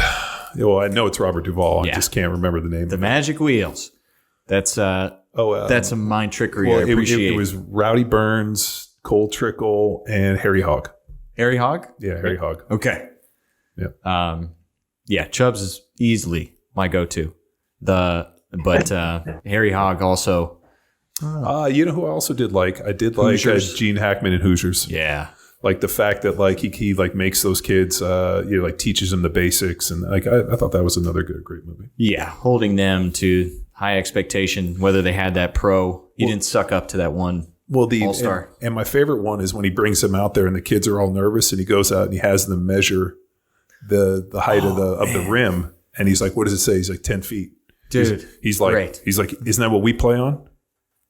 Well, I know it's Robert Duvall. I just can't remember the name. The Magic Wheels. That's that's a mind trickery. Well, I appreciate. It was Rowdy Burns, Cole Trickle, and Harry Hogg. Harry Hogg? Yeah, Harry Hogg. Okay. Yeah. Chubbs is easily my go-to. But Harry Hogg also. You know who I also did like? I did like Gene Hackman in Hoosiers. Yeah. Like the fact that like he like makes those kids, like teaches them the basics, and like I thought that was another great movie. Yeah, holding them to high expectation, whether they had that pro. He didn't suck up to that one. Well, the All-Star. And my favorite one is when he brings them out there and the kids are all nervous, and he goes out and he has them measure the height of the rim, and he's like, "What does it say?" He's like 10 feet. Dude, he's like, great. He's like, "Isn't that what we play on?"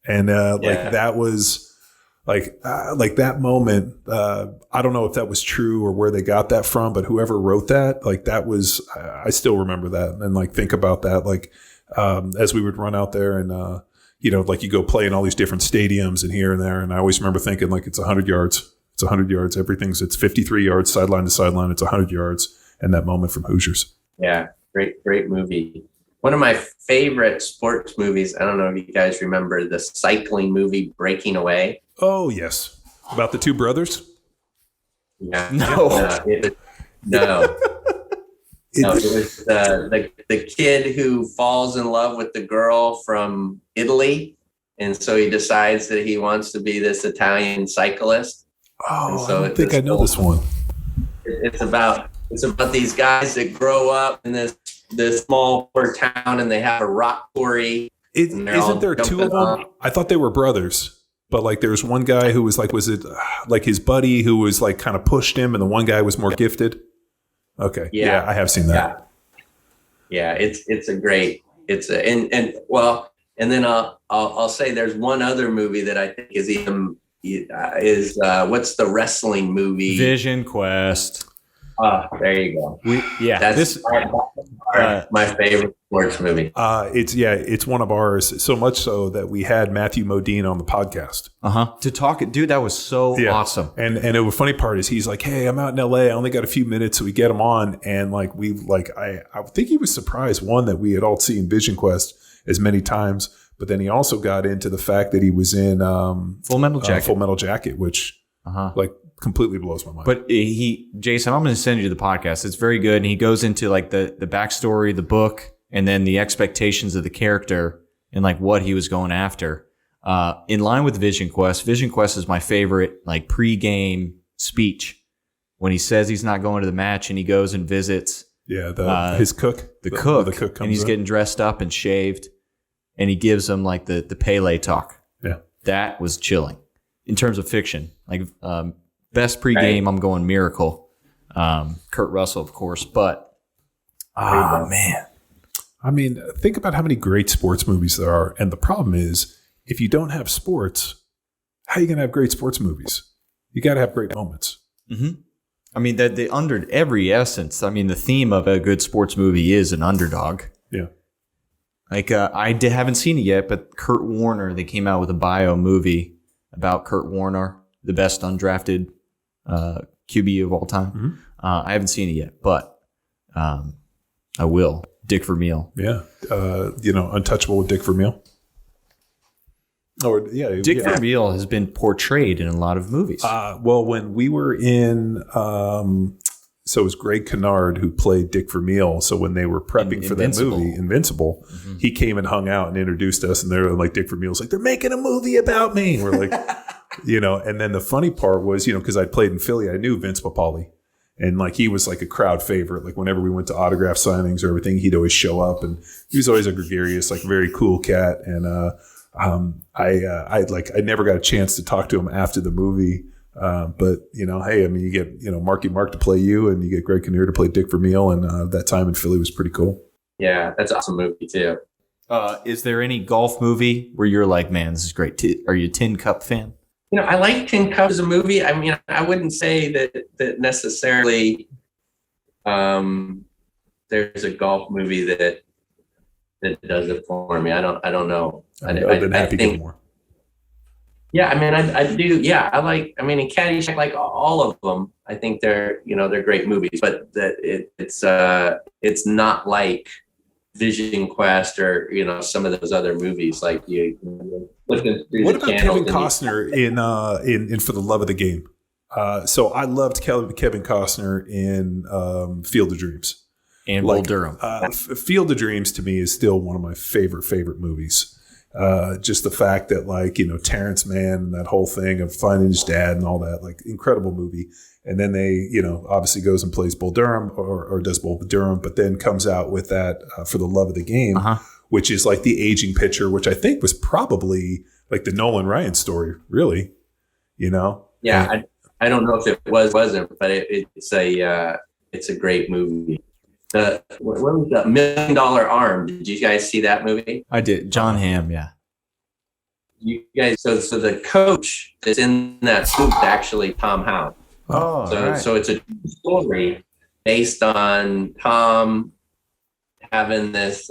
And like that was. Like that moment, I don't know if that was true or where they got that from, but whoever wrote that, like that was, I still remember that and like think about that. Like as we would run out there and, like you go play in all these different stadiums and here and there. And I always remember thinking like it's 100 yards. It's 100 yards. It's 53 yards, sideline to sideline. It's 100 yards. And that moment from Hoosiers. Yeah, great movie. One of my favorite sports movies, I don't know if you guys remember the cycling movie Breaking Away. Oh, yes. About the two brothers? Yeah. No. It was the kid who falls in love with the girl from Italy. And so he decides that he wants to be this Italian cyclist. Oh, so I don't think I know this one. It's about these guys that grow up in this small town and they have a rock quarry. Isn't there two of them? I thought they were brothers. But like there's one guy who was like, was it like his buddy who was like kind of pushed him and the one guy was more gifted? Okay. Yeah, I have seen that. Yeah, and then I'll say there's one other movie that I think is what's the wrestling movie? Vision Quest. There you go. That's my favorite sports movie. It's one of ours. So much so that we had Matthew Modine on the podcast. To talk, dude. That was so awesome. And the funny part is he's like, "Hey, I'm out in LA. I only got a few minutes." So we get him on, and like I think he was surprised that we had all seen Vision Quest as many times, but then he also got into the fact that he was in Full Metal Jacket, which like completely blows my mind. But Jason, I'm going to send you to the podcast. It's very good. And he goes into like the backstory, the book, and then the expectations of the character and like what he was going after. In line with Vision Quest is my favorite like pre-game speech when he says he's not going to the match and he goes and visits. Yeah, his cook. The cook comes and he's getting dressed up and shaved and he gives him like the Pele talk. Yeah. That was chilling in terms of fiction. Like, best pregame, I'm going Miracle. Kurt Russell, of course, but man. I mean, think about how many great sports movies there are. And the problem is, if you don't have sports, how are you going to have great sports movies? You got to have great moments. Mm-hmm. I mean, under every essence, I mean, the theme of a good sports movie is an underdog. Yeah. Like, haven't seen it yet, but Kurt Warner, they came out with a bio movie about Kurt Warner, the best undrafted QB of all time. Mm-hmm. I haven't seen it yet, but I will. Dick Vermeil. Yeah. Untouchable with Dick Vermeil. Dick Vermeil has been portrayed in a lot of movies. Well, when we were in So it was Greg Kennard who played Dick Vermeil. So when they were prepping for that movie, Invincible, he came and hung out and introduced us. And they're like, Dick Vermeil's like, they're making a movie about me. And we're like, and then the funny part was, because I played in Philly, I knew Vince Papale. And like he was like a crowd favorite. Like whenever we went to autograph signings or everything, he'd always show up, and he was always a gregarious, like very cool cat. And I never got a chance to talk to him after the movie. But hey, I mean, you get Marky Mark to play you, and you get Greg Kinnear to play Dick Vermeil, and that time in Philly was pretty cool. Yeah, that's an awesome movie too. Is there any golf movie where you're like, man, this is great? Are you a Tin Cup fan? I like Tin Cup as a movie. I mean, I wouldn't say that necessarily there's a golf movie that does it for me. I don't know. I think more. Yeah, I mean, I do. Yeah, in Caddyshack, like all of them. I think they're great movies, but that it's not like Vision Quest or some of those other movies. Like what about Kevin Costner in For the Love of the Game? So I loved Kevin Costner in Field of Dreams and Bull Durham. Field of Dreams to me is still one of my favorite movies. Just the fact that Terrence Mann and that whole thing of finding his dad and all that, like incredible movie. And then they, obviously goes and plays Bull Durham or does Bull Durham, but then comes out with that For the Love of the Game, which is like the aging pitcher, which I think was probably like the Nolan Ryan story, really, Yeah, I don't know if it wasn't, but it's a great movie. What was that? $1 Million Arm? Did you guys see that movie? I did. John Hamm, yeah. You guys, so the coach that's in that movie is actually Tom Hanks. So it's a story based on Tom having this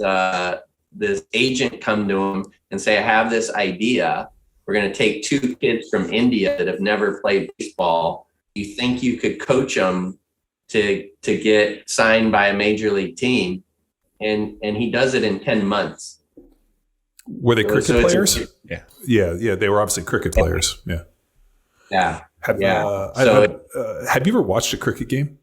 agent come to him and say, I have this idea. We're going to take 2 kids from India that have never played baseball. You think you could coach them to get signed by a major league team? And he does it in 10 months. Were they cricket players? Yeah. They were obviously cricket players. Yeah. Yeah. Have you ever watched a cricket game?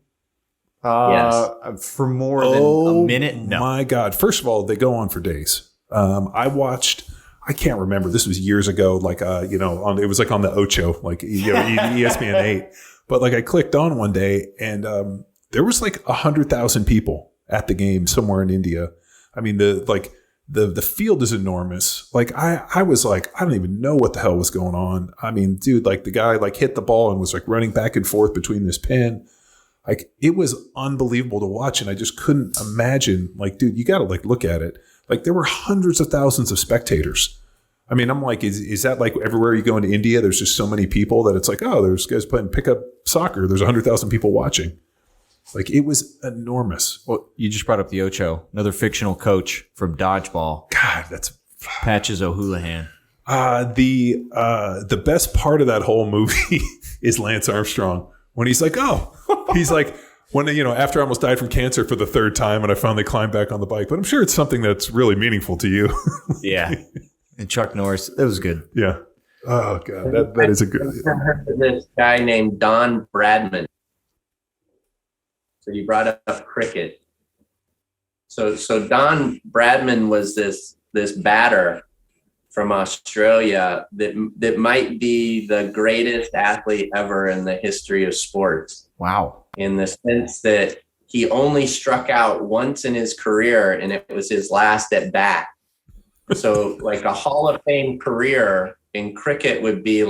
Yes. For more than a minute? No. My God. First of all, they go on for days. I can't remember. This was years ago. It was like on the Ocho, ESPN 8. But I clicked on one day and there was 100,000 people at the game somewhere in India. I mean, the field is enormous. I was I don't even know what the hell was going on. I mean, dude, the guy hit the ball and was running back and forth between this pin. It was unbelievable to watch, and I just couldn't imagine. Dude, you got to look at it. There were hundreds of thousands of spectators. I mean, I'm is that everywhere you go into India, there's just so many people that it's there's guys playing pickup soccer. There's 100,000 people watching. It was enormous. Well, you just brought up the Ocho, another fictional coach from Dodgeball. God, that's Patches O'Houlihan. The best part of that whole movie is Lance Armstrong when he's when after I almost died from cancer for the 3rd time and I finally climbed back on the bike. But I'm sure it's something that's really meaningful to you. Yeah. And Chuck Norris, it was good. Yeah. Oh God, that is a good. I heard of this guy named Don Bradman. So you brought up cricket. So Don Bradman was this batter from Australia that might be the greatest athlete ever in the history of sports. Wow. In the sense that he only struck out once in his career, and it was his last at bat. So a Hall of Fame career in cricket would be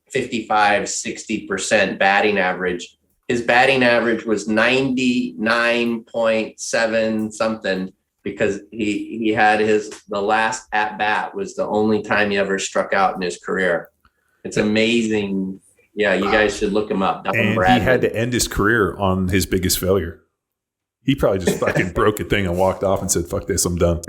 55, 60% batting average. His batting average was 99.7 something because he had the last at bat was the only time he ever struck out in his career. It's amazing. Yeah, you guys should look him up. And he had to end his career on his biggest failure. He probably just fucking broke a thing and walked off and said, "Fuck this, I'm done."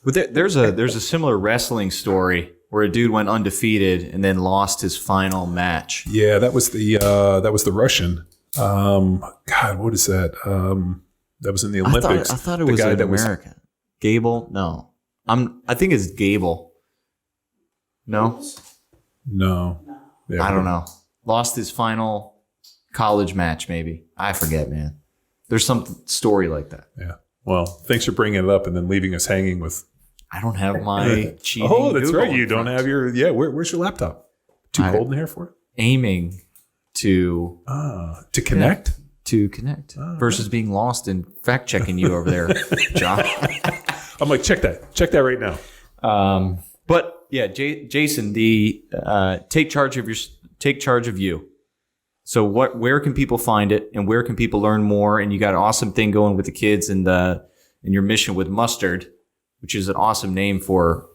But there's a similar wrestling story where a dude went undefeated and then lost his final match. Yeah, that was the Russian. God, what is that? That was in the Olympics. I thought it was an American. Gable? No. I think it's Gable. No? No. Yeah, I don't know. Lost his final college match, maybe. I forget, man. There's some story like that. Yeah. Well, thanks for bringing it up and then leaving us hanging with. I don't have my cheating. Oh, that's Google right. You in don't front. have your. Yeah. Where's your laptop? Too cold in here for it? Aiming to connect? To connect versus being lost and fact checking you over there, John. I'm like, check that right now. But yeah, Jason, the take charge of you. So where can people find it, and where can people learn more? And you got an awesome thing going with the kids and your mission with Mustard, which is an awesome name for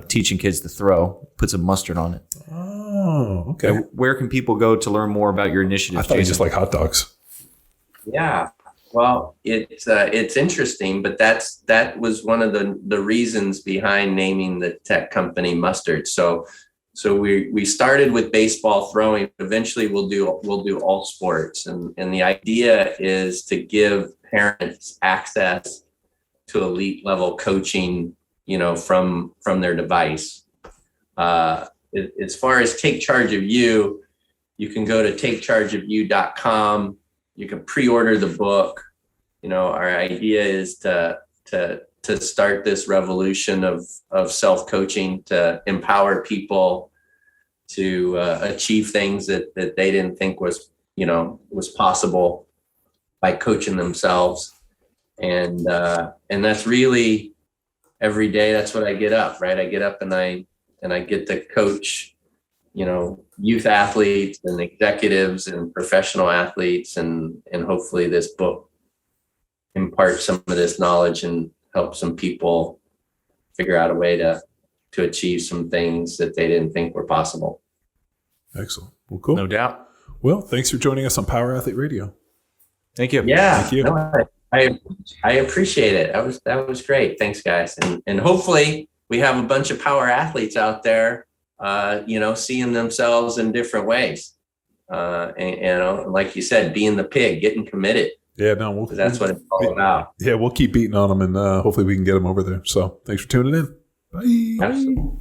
teaching kids to throw. Put some mustard on it. Oh, okay. And where can people go to learn more about your initiatives? I thought you Jason? just like hot dogs. Yeah. Well, it's interesting, but that was one of the reasons behind naming the tech company Mustard. So we started with baseball throwing. Eventually, we'll do all sports, and the idea is to give parents access to elite level coaching, from their device. As far as Take Charge of You, you can go to takechargeofyou.com. You can pre-order the book. Our idea is to start this revolution of self-coaching, to empower people to achieve things that they didn't think was possible by coaching themselves. And that's really every day. That's what I get up, right? I get up and I get to coach, youth athletes and executives and professional athletes, and hopefully this book imparts some of this knowledge and help some people figure out a way to achieve some things that they didn't think were possible. Excellent. Well, cool. No doubt. Well, thanks for joining us on Power Athlete Radio. Thank you. Yeah. Thank you. No, I appreciate it. That was great. Thanks, guys. And hopefully we have a bunch of power athletes out there, seeing themselves in different ways. And like you said, being the pig, getting committed. Yeah, no, That's what it's all about. Yeah, we'll keep beating on them, and hopefully we can get them over there. So thanks for tuning in. Bye. Absolutely.